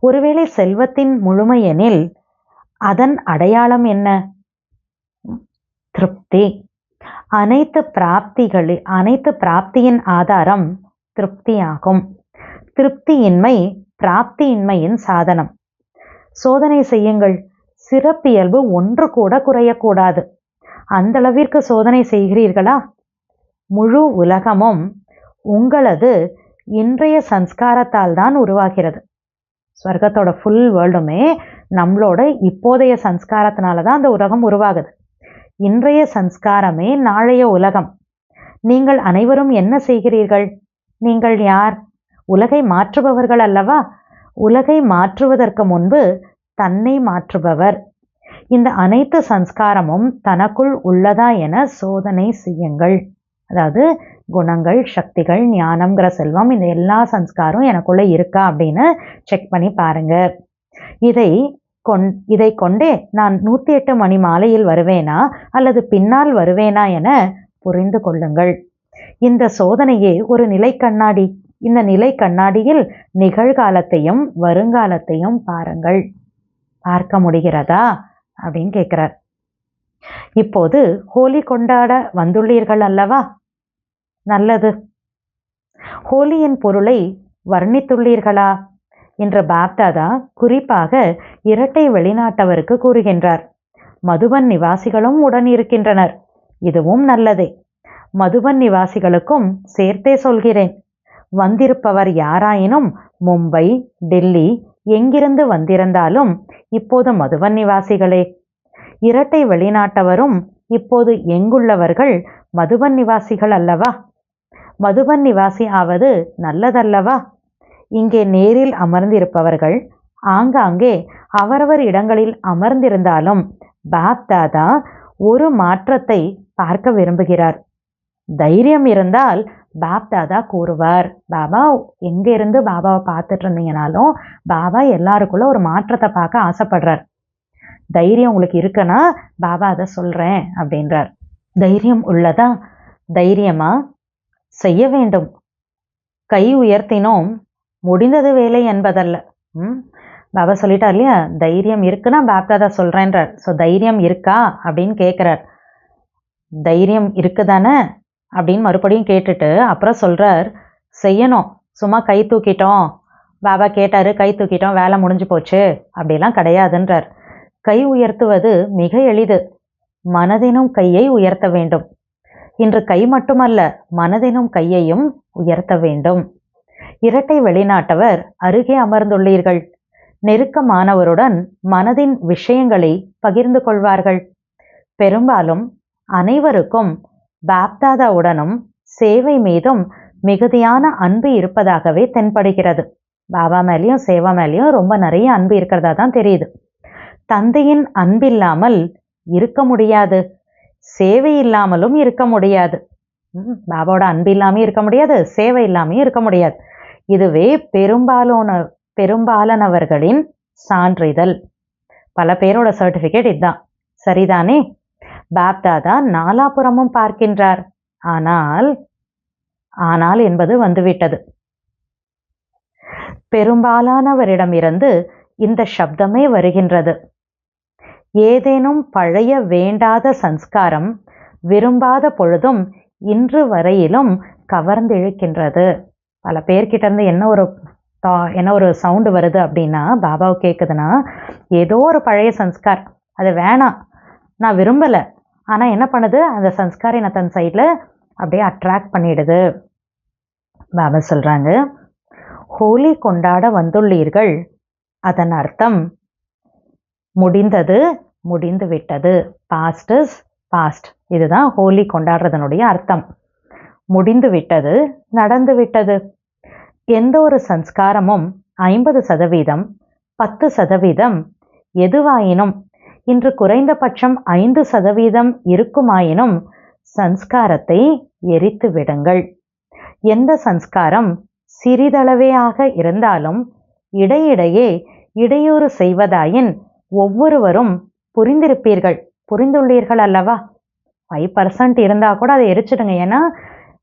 ஒருவேளை செல்வத்தின் முழுமை எனில் அதன் அடையாளம் என்ன? திருப்தி. அனைத்து பிராப்தியின் ஆதாரம் திருப்தியாகும். திருப்தியின்மை பிராப்தியின்மையின் சாதனம். சோதனை செய்யுங்கள். சிறப்பியல்பு ஒன்று கூட குறையக்கூடாது. அந்த அளவிற்கு சோதனை செய்கிறீர்களா? முழு உலகமும் உங்களது இன்றைய சன்ஸ்காரத்தால் தான் உருவாகிறது. ஸ்வர்க்கத்தோட ஃபுல் வேர்ல்டுமே நம்மளோட இப்போதைய சம்ஸ்காரத்தினால தான் அந்த உலகம் உருவாகுது. இன்றைய சம்ஸ்காரமே நாளைய உலகம். நீங்கள் அனைவரும் என்ன செய்கிறீர்கள்? நீங்கள் யார்? உலகை மாற்றுபவர்கள் அல்லவா? உலகை மாற்றுவதற்கு முன்பு தன்னை மாற்றுபவர். இந்த அனைத்து சம்ஸ்காரமும் தனக்குள் உள்ளதா என சோதனை செய்யுங்கள். அதாவது குணங்கள், சக்திகள், ஞானம்ங்கிற செல்வம், இந்த எல்லா சம்ஸ்காரம் எனக்குள்ள இருக்கா அப்படின்னு செக் பண்ணி பாருங்க. இதை கொண்டே நான் 108 மணி மாலையில் வருவேனா அல்லது பின்னால் வருவேனா என புரிந்து கொள்ளுங்கள். இந்த சோதனையே ஒரு நிலை கண்ணாடி. இந்த நிலை கண்ணாடியில் நிகழ்காலத்தையும் வருங்காலத்தையும் பாருங்கள். பார்க்க முடிகிறதா அப்படின்னு கேட்கிறார். இப்போது ஹோலி கொண்டாட வந்துள்ளீர்கள் அல்லவா? நல்லது. ஹோலியின் பொருளை வர்ணித்துள்ளீர்களா என்ற பாப்தாதா குறிப்பாக இரட்டை வெளிநாட்டவருக்கு கூறுகின்றார். மதுபன் நிவாசிகளும் உடன் இருக்கின்றனர். இதுவும் நல்லதே. மதுபன் நிவாசிகளுக்கும் சேர்த்தே சொல்கிறேன். வந்திருப்பவர் யாராயினும் மும்பை, டெல்லி எங்கிருந்து வந்திருந்தாலும் இப்போது மதுபன் நிவாசிகளே. இரட்டை வெளிநாட்டவரும் இப்போது எங்குள்ளவர்கள் மதுபன் நிவாசிகள் அல்லவா? மதுபன் நிவாசி ஆவது நல்லதல்லவா? இங்கே நேரில் அமர்ந்திருப்பவர்கள் ஆங்காங்கே அவரவர் இடங்களில் அமர்ந்திருந்தாலும் பாப்தாதா ஒரு மாற்றத்தை பார்க்க விரும்புகிறார். தைரியம் இருந்தால் பாப்தாதா கூறுவார். பாபா எங்க இருந்து பாபாவை பார்த்துட்டு இருந்தீங்கனாலும் பாபா எல்லாருக்குள்ள ஒரு மாற்றத்தை பார்க்க ஆசைப்படுறார். தைரியம் உங்களுக்கு இருக்குன்னா பாபா அதை சொல்றேன் அப்படின்றார். தைரியம் உள்ளதா? தைரியமா? செய்ய வேண்டும். கை உயர்த்தினோம், முடிந்தது வேலை என்பதல்ல. பாபா சொல்லிட்டார் இல்லையா, தைரியம் இருக்குன்னா பாப்தாதா சொல்றேன்றார். ஸோ தைரியம் இருக்கா அப்படின்னு கேட்குறார். தைரியம் இருக்குதானே அப்படின்னு மறுபடியும் கேட்டுட்டு அப்புறம் சொல்றார், செய்யணும். சும்மா கை தூக்கிட்டோம், பாபா கேட்டாரு கை தூக்கிட்டோம், வேலை முடிஞ்சு போச்சு அப்படிலாம் கிடையாதுன்றார். கை உயர்த்துவது மிக எளிது. மனதினும் கையை உயர்த்த வேண்டும். இன்று கை மட்டுமல்ல, மனதினும் கையையும் உயர்த்த வேண்டும். இரட்டை வெளிநாட்டவர் அருகே அமர்ந்துள்ளீர்கள். நெருக்கமானவருடன் மனதின் விஷயங்களை பகிர்ந்து கொள்வார்கள். பெரும்பாலும் அனைவருக்கும் பாப்தாதாவுடனும் சேவை மீதும் மிகுதியான அன்பு இருப்பதாகவே தென்படுகிறது. பாபா மேலேயும் சேவா மேலேயும் ரொம்ப நிறைய அன்பு இருக்கிறதா தான் தெரியுது. தந்தையின் அன்பில்லாமல் இருக்க முடியாது, சேவை இல்லாமலும் இருக்க முடியாது. பாபாவோட அன்பு இல்லாமல் இருக்க முடியாது, சேவை இல்லாமையும் இருக்க முடியாது. இதுவே பெரும்பாலானவர்களின் சான்றிதழ். பல பேரோட சர்டிஃபிகேட் இதுதான். சரிதானே? பாப்தாதா நாலாபுறமும் பார்க்கின்றார். ஆனால் என்பது வந்துவிட்டது. பெரும்பாலானவரிடமிருந்து இந்த சப்தமே வருகின்றது. ஏதேனும் பழைய வேண்டாத சம்ஸ்காரம் விரும்பாத பொழுதும் இன்று வரையிலும் கவர்ந்திழுக்கின்றது. பல பேர்கிட்ட இருந்து என்ன ஒரு சவுண்டு வருது அப்படின்னா, பாபாவுக்கு கேட்குதுன்னா, ஏதோ ஒரு பழைய சம்ஸ்கார், அது வேணாம், நான் விரும்பலை, ஆனால் என்ன பண்ணுது, அந்த சம்ஸ்காரை நான் தன் சைடில் அப்படியே அட்ராக்ட் பண்ணிடுது. பாபா சொல்கிறாங்க, ஹோலி கொண்டாட வந்துள்ளீர்கள். அதன் அர்த்தம் முடிந்தது, முடிந்து விட்டது. Past is past. இதுதான் ஹோலி கொண்டாடுறதனுடைய அர்த்தம். முடிந்து விட்டது, நடந்து விட்டது. எந்த ஒரு சம்ஸ்காரமும் 50%, 10% எதுவாயினும் இன்று குறைந்தபட்சம் 5% இருக்குமாயினும் சம்ஸ்காரத்தை எரித்து விடுங்கள். எந்த சம்ஸ்காரம் சிறிதளவேயாக இருந்தாலும் இடையிடையே இடையூறு செய்வதாயின் ஒவ்வொருவரும் புரிந்துள்ளீர்கள் அல்லவா? 5% இருந்தால் கூட அதை எரிச்சிடுங்க. ஏன்னா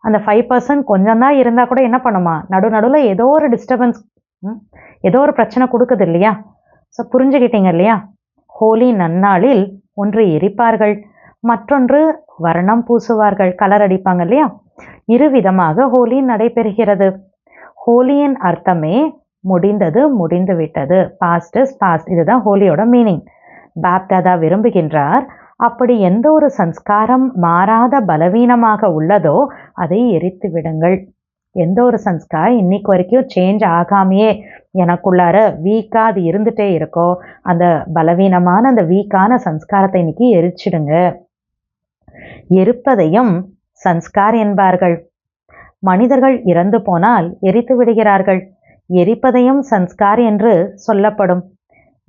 அந்த 5% கொஞ்சம் தான் இருந்தால் கூட என்ன பண்ணுமா, நடுவில் ஏதோ ஒரு டிஸ்டர்பன்ஸ், ஏதோ ஒரு பிரச்சனை கொடுக்குது இல்லையா? ஸோ புரிஞ்சுக்கிட்டீங்க இல்லையா? ஹோலி நன்னாளில் ஒன்று எரிப்பார்கள், மற்றொன்று வர்ணம் பூசுவார்கள், கலர் அடிப்பாங்க இல்லையா? இருவிதமாக ஹோலி நடைபெறுகிறது. ஹோலியின் அர்த்தமே முடிந்தது, முடிந்து விட்டது. Past is past. இதுதான் ஹோலியோட மீனிங். பாப்தாதா விரும்புகின்றார், அப்படி எந்த ஒரு சம்ஸ்காரம் மாறாத பலவீனமாக உள்ளதோ அதை எரித்து விடுங்கள். எந்த ஒரு சன்ஸ்கார் இன்னைக்கு வரைக்கும் சேஞ்ச் ஆகாமையே எனக்குள்ளார வீக்காக அது இருந்துகிட்டே இருக்கோ, அந்த பலவீனமான அந்த வீக்கான சன்ஸ்காரத்தை இன்னைக்கு எரிச்சிடுங்க. எரிப்பதையும் சன்ஸ்கார் என்பார்கள். மனிதர்கள் இறந்து போனால் எரித்து விடுகிறார்கள். எரிப்பதையும் சன்ஸ்கார் என்று சொல்லப்படும்.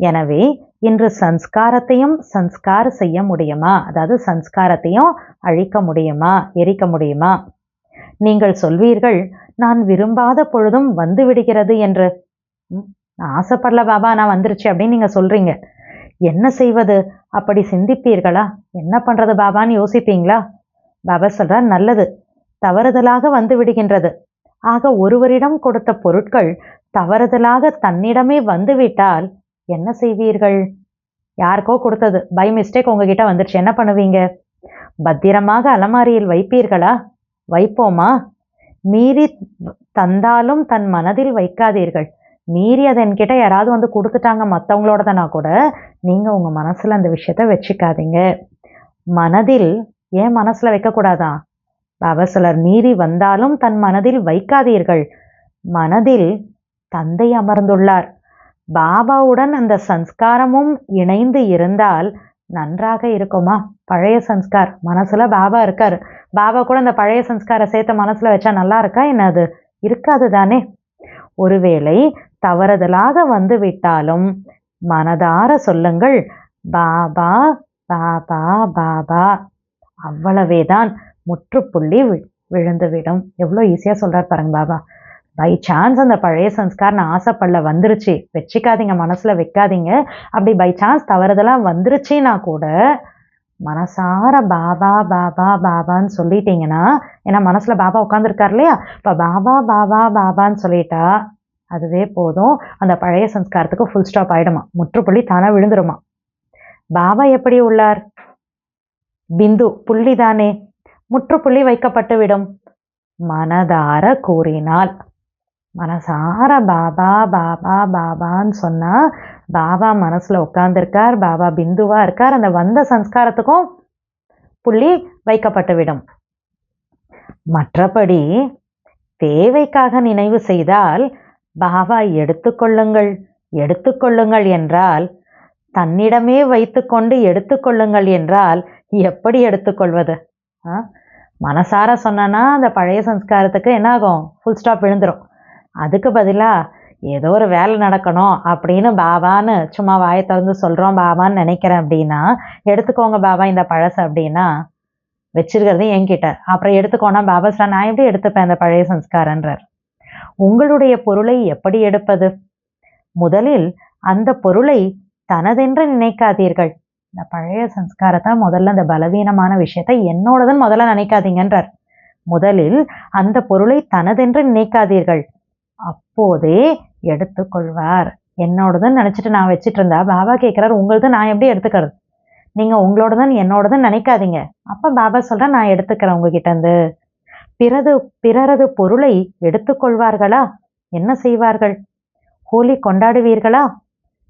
எனவே இன்று சன்ஸ்காரத்தையும் சன்ஸ்கார் செய்ய முடியுமா? அதாவது சன்ஸ்காரத்தையும் அழிக்க முடியுமா, எரிக்க முடியுமா? நீங்கள் சொல்வீர்கள், நான் விரும்பாத பொழுதும் வந்து விடுகிறது என்று. நான் ஆசைப்படல பாபா, நான் வந்துருச்சு அப்படின்னு நீங்க சொல்றீங்க. என்ன செய்வது? அப்படி சிந்திப்பீர்களா? என்ன பண்றது பாபான்னு யோசிப்பீங்களா? பாபா சொல்றார், நல்லது, தவறுதலாக வந்து விடுகின்றது. ஆக ஒருவரிடம் கொடுத்த பொருட்கள் தவறுதலாக தன்னிடமே வந்துவிட்டால் என்ன செய்வீர்கள்? யாருக்கோ கொடுத்தது பை மிஸ்டேக் உங்ககிட்ட வந்துருச்சு, என்ன பண்ணுவீங்க? பத்திரமாக அலமாரியில் வைப்பீர்களா? வைப்போமா? மீறி தந்தாலும் தன் மனதில் வைக்காதீர்கள். மீறி அதை என்கிட்ட யாராவது வந்து கொடுத்துட்டாங்க மற்றவங்களோடதனா கூட நீங்கள் உங்கள் மனசில் அந்த விஷயத்த வச்சுக்காதீங்க. மனதில் ஏன் மனசில் வைக்கக்கூடாதா? பாபா சொல்றார், மீறி வந்தாலும் தன் மனதில் வைக்காதீர்கள். மனதில் தந்தை அமர்ந்துள்ளார். பாபாவுடன் அந்த சன்ஸ்காரமும் இணைந்து இருந்தால் நன்றாக இருக்குமா? பழைய சன்ஸ்கார் மனசுல பாபா இருக்காரு, பாபா கூட அந்த பழைய சன்ஸ்காரை சேர்த்து மனசுல வச்சா நல்லா இருக்கா? என்ன அது இருக்காது தானே. ஒருவேளை தவறுதலாக வந்து விட்டாலும் மனதார சொல்லுங்கள், பாபா பாபா பாபா. அவ்வளவேதான், முற்றுப்புள்ளி விழுந்துவிடும். எவ்வளோ ஈஸியாக சொல்கிறார் பாருங்க பாபா. பை சான்ஸ் அந்த பழைய சன்ஸ்கார் நான் ஆசைப்படல வந்துருச்சு, வச்சுக்காதீங்க, மனசில் வைக்காதீங்க. அப்படி பை சான்ஸ் தவறுதலாக வந்துருச்சுன்னா கூட மனசார பாபா பாபா பாபான்னு சொல்லிட்டீங்கன்னா, ஏன்னா மனசில் பாபா உட்காந்துருக்கார் இல்லையா, இப்போ பாபா பாபா பாபான்னு சொல்லிட்டா அதுவே போதும். அந்த பழைய சன்ஸ்காரத்துக்கு ஃபுல் ஸ்டாப் ஆகிடுமா, முற்றுப்புள்ளி தானாக விழுந்துருமா. பாபா எப்படி உள்ளார்? பிந்து புள்ளி தானே, முற்றுப்புள்ளி வைக்கப்பட்டு விடும். மனதார கூறினால், மனசார பாபா பாபா பாபான்னு சொன்னா பாபா மனசுல உட்கார்ந்துருக்கார், பாபா பிந்துவா இருக்கார். அந்த வந்த சன்ஸ்காரத்துக்கும் புள்ளி வைக்கப்பட்டு விடும். மற்றபடி தேவைக்காக நினைவு செய்தால் பாபா எடுத்துக்கொள்ளுங்கள் எடுத்துக்கொள்ளுங்கள் என்றால், தன்னிடமே வைத்துக்கொண்டு எடுத்துக்கொள்ளுங்கள் என்றால் எப்படி எடுத்துக்கொள்வது? மனசார சொன்னா அந்த பழைய சன்ஸ்காரத்துக்கு என்ன ஆகும்? ஃபுல் ஸ்டாப் விழுந்துடும். அதுக்கு பதிலாக ஏதோ ஒரு வேலை நடக்கணும் அப்படின்னு பாபான்னு சும்மா வாயை திறந்து சொல்கிறோம் பாபான்னு நினைக்கிறேன் அப்படின்னா, எடுத்துக்கோங்க பாபா இந்த பழசை அப்படின்னா வச்சிருக்கிறது என்கிட்ட, அப்புறம் எடுத்துக்கோனா பாபா சார் நான் எப்படி எடுத்துப்பேன் அந்த பழைய சன்ஸ்காரன்றார். உங்களுடைய பொருளை எப்படி எடுப்பது? முதலில் அந்த பொருளை தனதென்று நினைக்காதீர்கள். இந்த பழைய சன்ஸ்காரத்தை முதல்ல, அந்த பலவீனமான விஷயத்தை என்னோடதுன்னு முதல்ல நினைக்காதீங்கன்றார். முதலில் அந்த பொருளை தனதென்று நினைக்காதீர்கள், அப்போதே எடுத்துக்கொள்வார். என்னோடதுன்னு நினச்சிட்டு நான் வச்சுட்டு இருந்தா பாபா கேட்குறாரு, உங்களது நான் எப்படி எடுத்துக்கிறது? நீங்கள் உங்களோடதுன்னு என்னோடதுன்னு நினைக்காதீங்க. அப்போ பாபா சொல்கிறேன், நான் எடுத்துக்கிறேன் உங்ககிட்ட இருந்து. பிறரது பொருளை எடுத்துக்கொள்வார்களா? என்ன செய்வார்கள்? ஹோலி கொண்டாடுவீர்களா?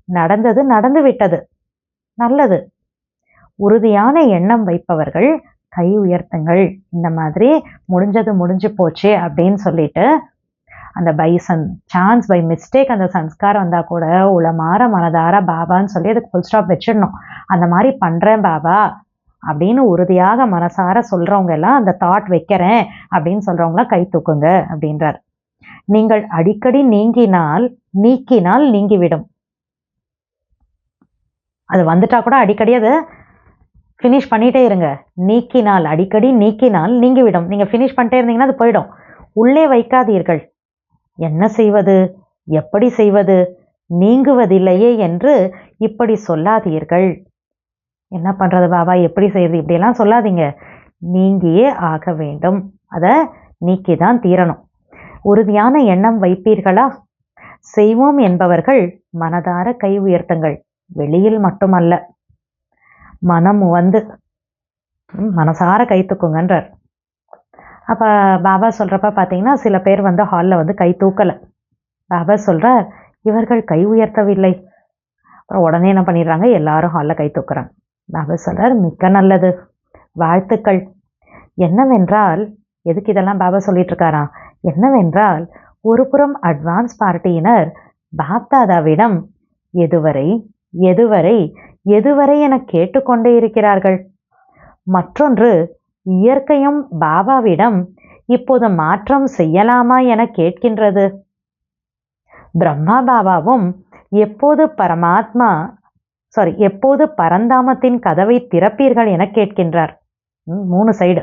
நடந்தது நடந்து விட்டது, நல்லது. உறுதியான எண்ணம் வைப்பவர்கள் கை உயர்த்துங்கள். இந்த மாதிரி முடிஞ்சது முடிஞ்சு போச்சு அப்படின்னு சொல்லிட்டு அந்த சான்ஸ் பை மிஸ்டேக் அந்த சன்ஸ்காரம் வந்தால் கூட உளமாற மனதார பாபான்னு சொல்லி அதுக்கு ஃபுல் ஸ்டாப் வச்சிடணும். அந்த மாதிரி பண்ணுறேன் பாபா அப்படின்னு உறுதியாக மனசார சொல்கிறவங்க எல்லாம், அந்த தாட் வைக்கிறேன் அப்படின்னு சொல்கிறவங்களாம் கை தூக்குங்க அப்படின்றார். நீங்கள் அடிக்கடி நீக்கினால் நீங்கிவிடும். அது வந்துட்டா கூட அடிக்கடி அதை ஃபினிஷ் பண்ணிகிட்டே இருங்க. நீக்கினால், அடிக்கடி நீக்கினால் நீங்கிவிடும். நீங்கள் ஃபினிஷ் பண்ணிட்டே இருந்தீங்கன்னா அது போயிடும். உள்ளே வைக்காதீர்கள். என்ன செய்வது, எப்படி செய்வது, நீங்குவதில்லையே என்று இப்படி சொல்லாதீர்கள். என்ன பண்ணுறது பாபா, எப்படி செய்யறது, இப்படியெல்லாம் சொல்லாதீங்க. நீங்கியே ஆக வேண்டும், அதை நீக்கி தான் தீரணும். உறுதியான எண்ணம் வைப்பீர்களா? செய்வோம் என்பவர்கள் மனதார கை உயர்த்துங்கள், வெளியில் மட்டுமல்ல. மனம் வந்து மனசார கை தூக்குங்கன்றார். அப்போ பாபா சொல்கிறப்ப பார்த்தீங்கன்னா சில பேர் வந்து ஹாலில் வந்து கை தூக்கலை. பாபா சொல்கிறார், இவர்கள் கை உயர்த்தவில்லை. அப்புறம் உடனே என்ன பண்ணிடுறாங்க, எல்லாரும் ஹாலில் கை தூக்குறாங்க. பாபா சொல்கிறார், மிக்க நல்லது, வாழ்த்துக்கள். என்னவென்றால், எதுக்கு இதெல்லாம் பாபா சொல்லிட்டு இருக்காராம், என்னவென்றால், ஒரு புறம் அட்வான்ஸ் பார்ட்டியினர் பாப்தாதாவிடம் எதுவரை எதுவரை எதுவரை என கேட்டுக்கொண்டே இருக்கிறார்கள். மற்றொன்று, இயற்கையும் பாபாவிடம் இப்போது மாற்றம் செய்யலாமா என கேட்கின்றது. பிரம்மா பாபாவும் எப்போது பரந்தாமத்தின் கதவை திறப்பீர்கள் என கேட்கின்றார். 3 சைடு.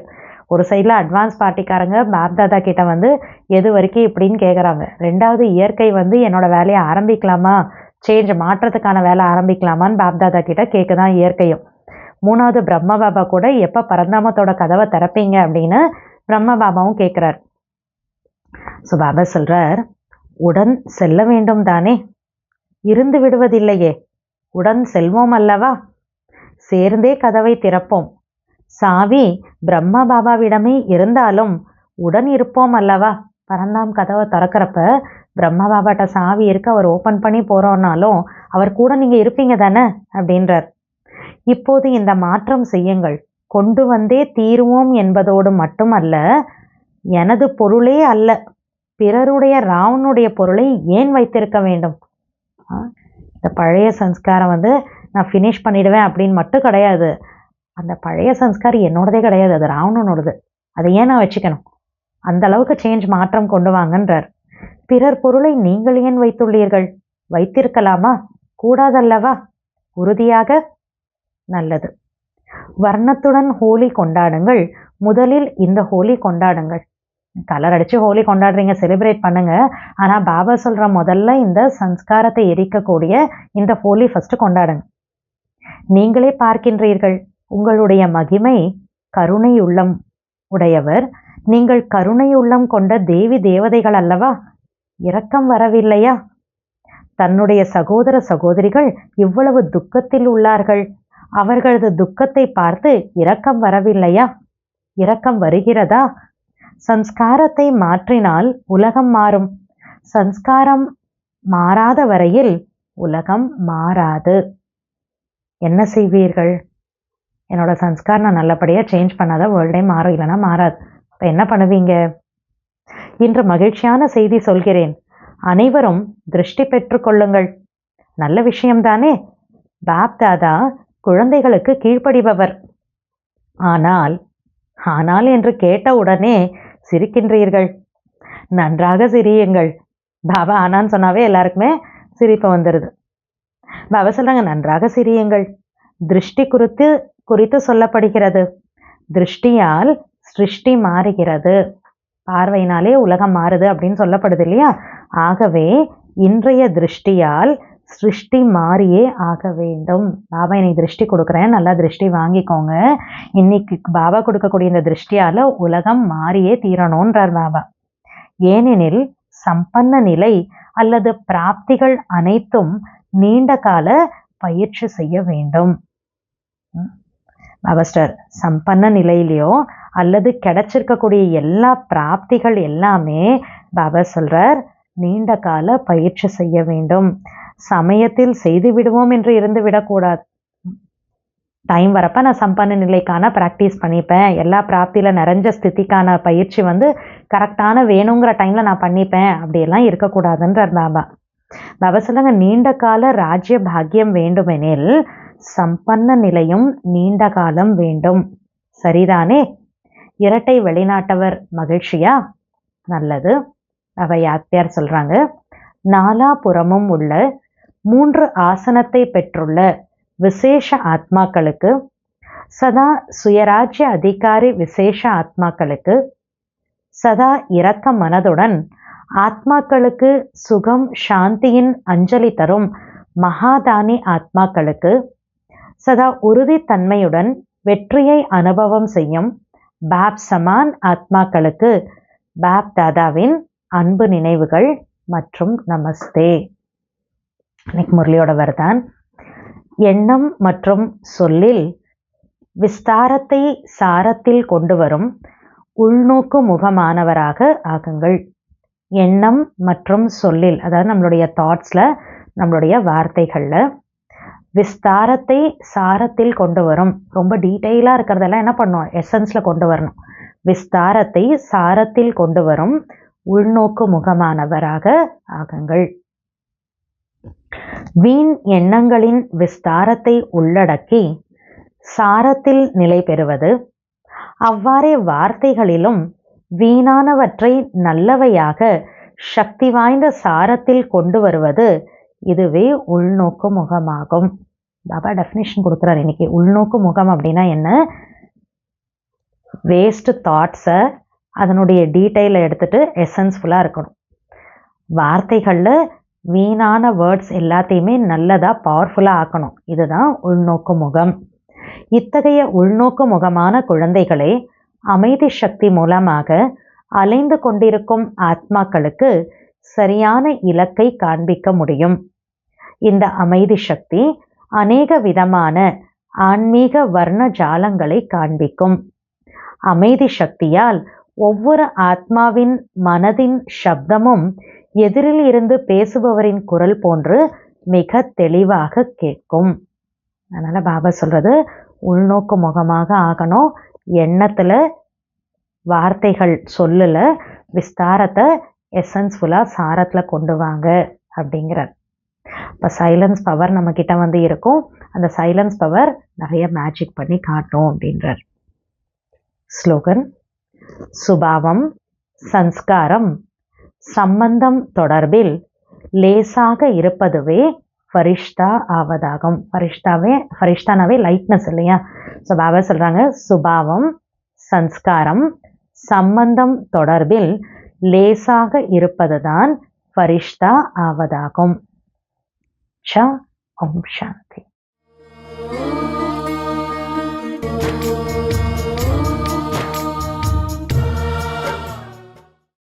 ஒரு சைடில் அட்வான்ஸ் பார்ட்டிக்காரங்க பாப்தாதா கிட்ட வந்து எது வரைக்கும் இப்படின்னு கேட்குறாங்க. 2வது, இயற்கை வந்து என்னோட வேலையை ஆரம்பிக்கலாமா, மாற்றத்துக்கான வேலை ஆரம்பிக்கலாமான்னு பாப்தாதா கிட்ட கேட்குதான் இயற்கையும். 3வது, பிரம்ம பாபா கூட எப்போ பரந்தாமத்தோட கதவை திறப்பீங்க அப்படின்னு பிரம்ம பாபாவும் கேட்குறார். ஸோ பாபா சொல்றார், உடன் செல்ல வேண்டும் தானே, இருந்து விடுவதில்லையே, உடன் செல்வோம் அல்லவா, சேர்ந்தே கதவை திறப்போம். சாவி பிரம்மா பாபாவிடமே இருந்தாலும் உடன் இருப்போம் அல்லவா. பரந்தாம் கதவை திறக்கிறப்ப பிரம்மா பாபாட்ட சாவி இருக்கு, அவர் ஓப்பன் பண்ணி போறோம்னாலும் அவர் கூட நீங்க இருப்பீங்க தானே அப்படின்றார். இப்போது இந்த மாற்றம் செய்யுங்கள், கொண்டு வந்தே தீருவோம் என்பதோடு மட்டுமல்ல, எனது பொருளே அல்ல, பிறருடைய ராவனுடைய பொருளை ஏன் வைத்திருக்க வேண்டும். இந்த பழைய சம்ஸ்காரம் வந்து நான் ஃபினிஷ் பண்ணிடுவேன் அப்படின்னு மட்டும் கிடையாது. அந்த பழைய சம்ஸ்காரம் என்னோடதே கிடையாது, அது ராவணனோடது. அதை ஏன் நான் வச்சுக்கணும்? அந்த அளவுக்கு மாற்றம் கொண்டு வாங்கன்றார். பிறர் பொருளை நீங்கள் ஏன் வைத்துள்ளீர்கள்? வைத்திருக்கலாமா? கூடாதல்லவா? உறுதியாக நல்லது. வர்ணத்துடன் ஹோலி கொண்டாடுங்கள். முதலில் இந்த ஹோலி கொண்டாடுங்கள். கலர் அடிச்சு ஹோலி கொண்டாடுறீங்க, செலிப்ரேட் பண்ணுங்க. ஆனா பாபா சொல்ற முதல்ல இந்த சம்ஸ்காரத்தை எரிக்கக்கூடிய இந்த ஹோலி ஃபர்ஸ்ட் கொண்டாடுங்க. நீங்களே பார்க்கின்றீர்கள், உங்களுடைய மகிமை கருணை உள்ளம் உடையவர். நீங்கள் கருணை உள்ளம் கொண்ட தேவி தேவதைகள் அல்லவா? இரக்கம் வரவில்லையா? தன்னுடைய சகோதர சகோதரிகள் இவ்வளவு துக்கத்தில் உள்ளார்கள், அவர்களது துக்கத்தை பார்த்து இரக்கம் வரவில்லையா? இரக்கம் வருகிறதா? சம்ஸ்காரத்தை மாற்றினால் உலகம் மாறும். சம்ஸ்காரம் மாறாத வரையில் உலகம் மாறாது. என்ன செய்வீர்கள்? என்னோட சம்ஸ்காரம் நான் நல்லபடியாக சேஞ்ச் பண்ணாத வேர்ல்டே மாறும், இல்லைன்னா மாறாது. இப்போ என்ன பண்ணுவீங்க? இன்று மகிழ்ச்சியான செய்தி சொல்கிறேன், அனைவரும் திருஷ்டி பெற்றுக்கொள்ளுங்கள். நல்ல விஷயம்தானே? பாப்தாதா குழந்தைகளுக்கு கீழ்ப்படிபவர். ஆனால் என்று கேட்ட உடனே சிரிக்கின்றீர்கள். நன்றாக சிரியுங்கள். பாபா ஆனான்னு சொன்னாவே எல்லாருக்குமே சிரிப்பு வந்துடுது. பாபா சொல்றாங்க, நன்றாக சிரியுங்கள். திருஷ்டி குறித்து சொல்லப்படுகிறது. திருஷ்டியால் சிருஷ்டி மாறுகிறது. பார்வையினாலே உலகம் மாறுது அப்படின்னு சொல்லப்படுது இல்லையா? ஆகவே இன்றைய திருஷ்டியால் சிருஷ்டி மாறியே ஆக வேண்டும். பாபா இன்னைக்கு திருஷ்டி கொடுக்குறேன், நல்லா திருஷ்டி வாங்கிக்கோங்க. இன்னைக்கு பாபா கொடுக்கக்கூடிய இந்த திருஷ்டியால உலகம் மாறியே தீரணும்ன்றார் பாபா. ஏனெனில் சம்பன்ன நிலை அல்லது பிராப்திகள் அனைத்தும் நீண்ட கால பயிற்சி செய்ய வேண்டும். பாபா ஸ்டார், சம்பன்ன நிலையிலையோ அல்லது கிடைச்சிருக்கக்கூடிய எல்லா பிராப்திகள் எல்லாமே பாபா சொல்றார் நீண்ட கால பயிற்சி செய்ய வேண்டும். சமயத்தில் செய்து விடுவோம் என்று இருந்து விடக்கூடாது. டைம் வரப்ப நான் சம்பன்ன நிலைக்கான ப்ராக்டிஸ் பண்ணிப்பேன், எல்லா பிராப்தியில் நிறைஞ்ச ஸ்திதிக்கான பயிற்சி வந்து கரெக்டான வேணுங்கிற டைமில் நான் பண்ணிப்பேன், அப்படியெல்லாம் இருக்கக்கூடாதுன்றார் பாபா. பாபா சொல்லுங்க, நீண்ட கால ராஜ்ய பாக்கியம் வேண்டுமெனில் சம்பன்ன நிலையும் நீண்ட காலம் வேண்டும். சரிதானே? இரட்டை வெளிநாட்டவர் மகிழ்ச்சியா? நல்லது. அவ யாத்தியார் சொல்றாங்க, நாலாபுறமும் உள்ள 3 ஆசனத்தை பெற்றுள்ள விசேஷ ஆத்மாக்களுக்கு, சதா சுயராஜ்ய அதிகாரி விசேஷ ஆத்மாக்களுக்கு, சதா இரக்க மனதுடன் ஆத்மாக்களுக்கு சுகம் சாந்தியின் அஞ்சலி தரும் மகாதானி ஆத்மாக்களுக்கு, சதா உறுதித்தன்மையுடன் வெற்றியை அனுபவம் செய்யும் பாப் சமான் ஆத்மாக்களுக்கு பாப் தாதாவின் அன்பு நினைவுகள் மற்றும் நமஸ்தே. இன்னைக்கு முரளியோட வரதான், எண்ணம் மற்றும் சொல்லில் விஸ்தாரத்தை சாரத்தில் கொண்டு வரும் உள்நோக்கு முகமானவராக ஆகுங்கள். எண்ணம் மற்றும் சொல்லில், அதாவது நம்மளுடைய தாட்ஸில், நம்மளுடைய வார்த்தைகளில் விஸ்தாரத்தை சாரத்தில் கொண்டு வரும். ரொம்ப டீட்டெயிலாக இருக்கிறதெல்லாம் என்ன பண்ணும்? எசன்ஸில் கொண்டு வரணும். விஸ்தாரத்தை சாரத்தில் கொண்டு வரும் உள்நோக்கு முகமானவராக ஆகுங்கள். வீண் எண்ணங்களின் விஸ்தாரத்தை உள்ளடக்கி சாரத்தில் நிலை பெறுவது, அவ்வாறே வார்த்தைகளிலும் வீணானவற்றை நல்லவையாக சக்தி வாய்ந்த சாரத்தில் கொண்டு வருவது, இதுவே உள்நோக்கு முகமாகும். பாபா டெஃபினிஷன் கொடுக்குறாரு இன்னைக்கு. உள்நோக்கு முகம் அப்படின்னா என்ன? வேஸ்ட் தாட்ஸை அதனுடைய டீட்டெயிலை எடுத்துட்டு எசன்ஸ்ஃபுல்லாக இருக்கணும். வார்த்தைகளில் வீணான வேர்ட்ஸ் எல்லாத்தையுமே நல்லதாக பவர்ஃபுல்லாக ஆக்கணும். இதுதான் உள்நோக்கு முகம். இத்தகைய உள்நோக்கு முகமான குழந்தைகளே அமைதி சக்தி மூலமாக அலைந்து கொண்டிருக்கும் ஆத்மாக்களுக்கு சரியான இலக்கை காண்பிக்க முடியும். இந்த அமைதி சக்தி அநேக விதமான ஆன்மீக வர்ண ஜாலங்களை காண்பிக்கும். அமைதி சக்தியால் ஒவ்வொரு ஆத்மாவின் மனதின் சப்தமும் எதிரில் இருந்து பேசுபவரின் குரல் போன்று மிக தெளிவாக கேட்கும். அதனால் பாபா சொல்கிறது உள்நோக்கு முகமாக ஆகணும். எண்ணத்தில், வார்த்தைகள் சொல்லல, விஸ்தாரத்தை எசன்ஸ்ஃபுல்லாக சாரத்தில் கொண்டு வாங்க அப்படிங்கிறார். இப்போ சைலன்ஸ் பவர் நம்மக்கிட்ட வந்து இருக்கும். அந்த சைலன்ஸ் பவர் நிறைய மேஜிக் பண்ணி காட்டும் அப்படின்றார். ஸ்லோகன்: சுபாவம், சன்ஸ்காரம், சம்பந்தம் தொடர்பில் லேசாக இருப்பதுவே ஃபரிஷ்தா ஆவதாகும். ஃபரிஷ்தானாவே லைட்னஸ் இல்லையா? ஸோ பாபா சொல்கிறாங்க, சுபாவம், சன்ஸ்காரம், சம்பந்தம் தொடர்பில் லேசாக இருப்பது தான் ஃபரிஷ்தா ஆவதாகும். ஓம் சாந்தி.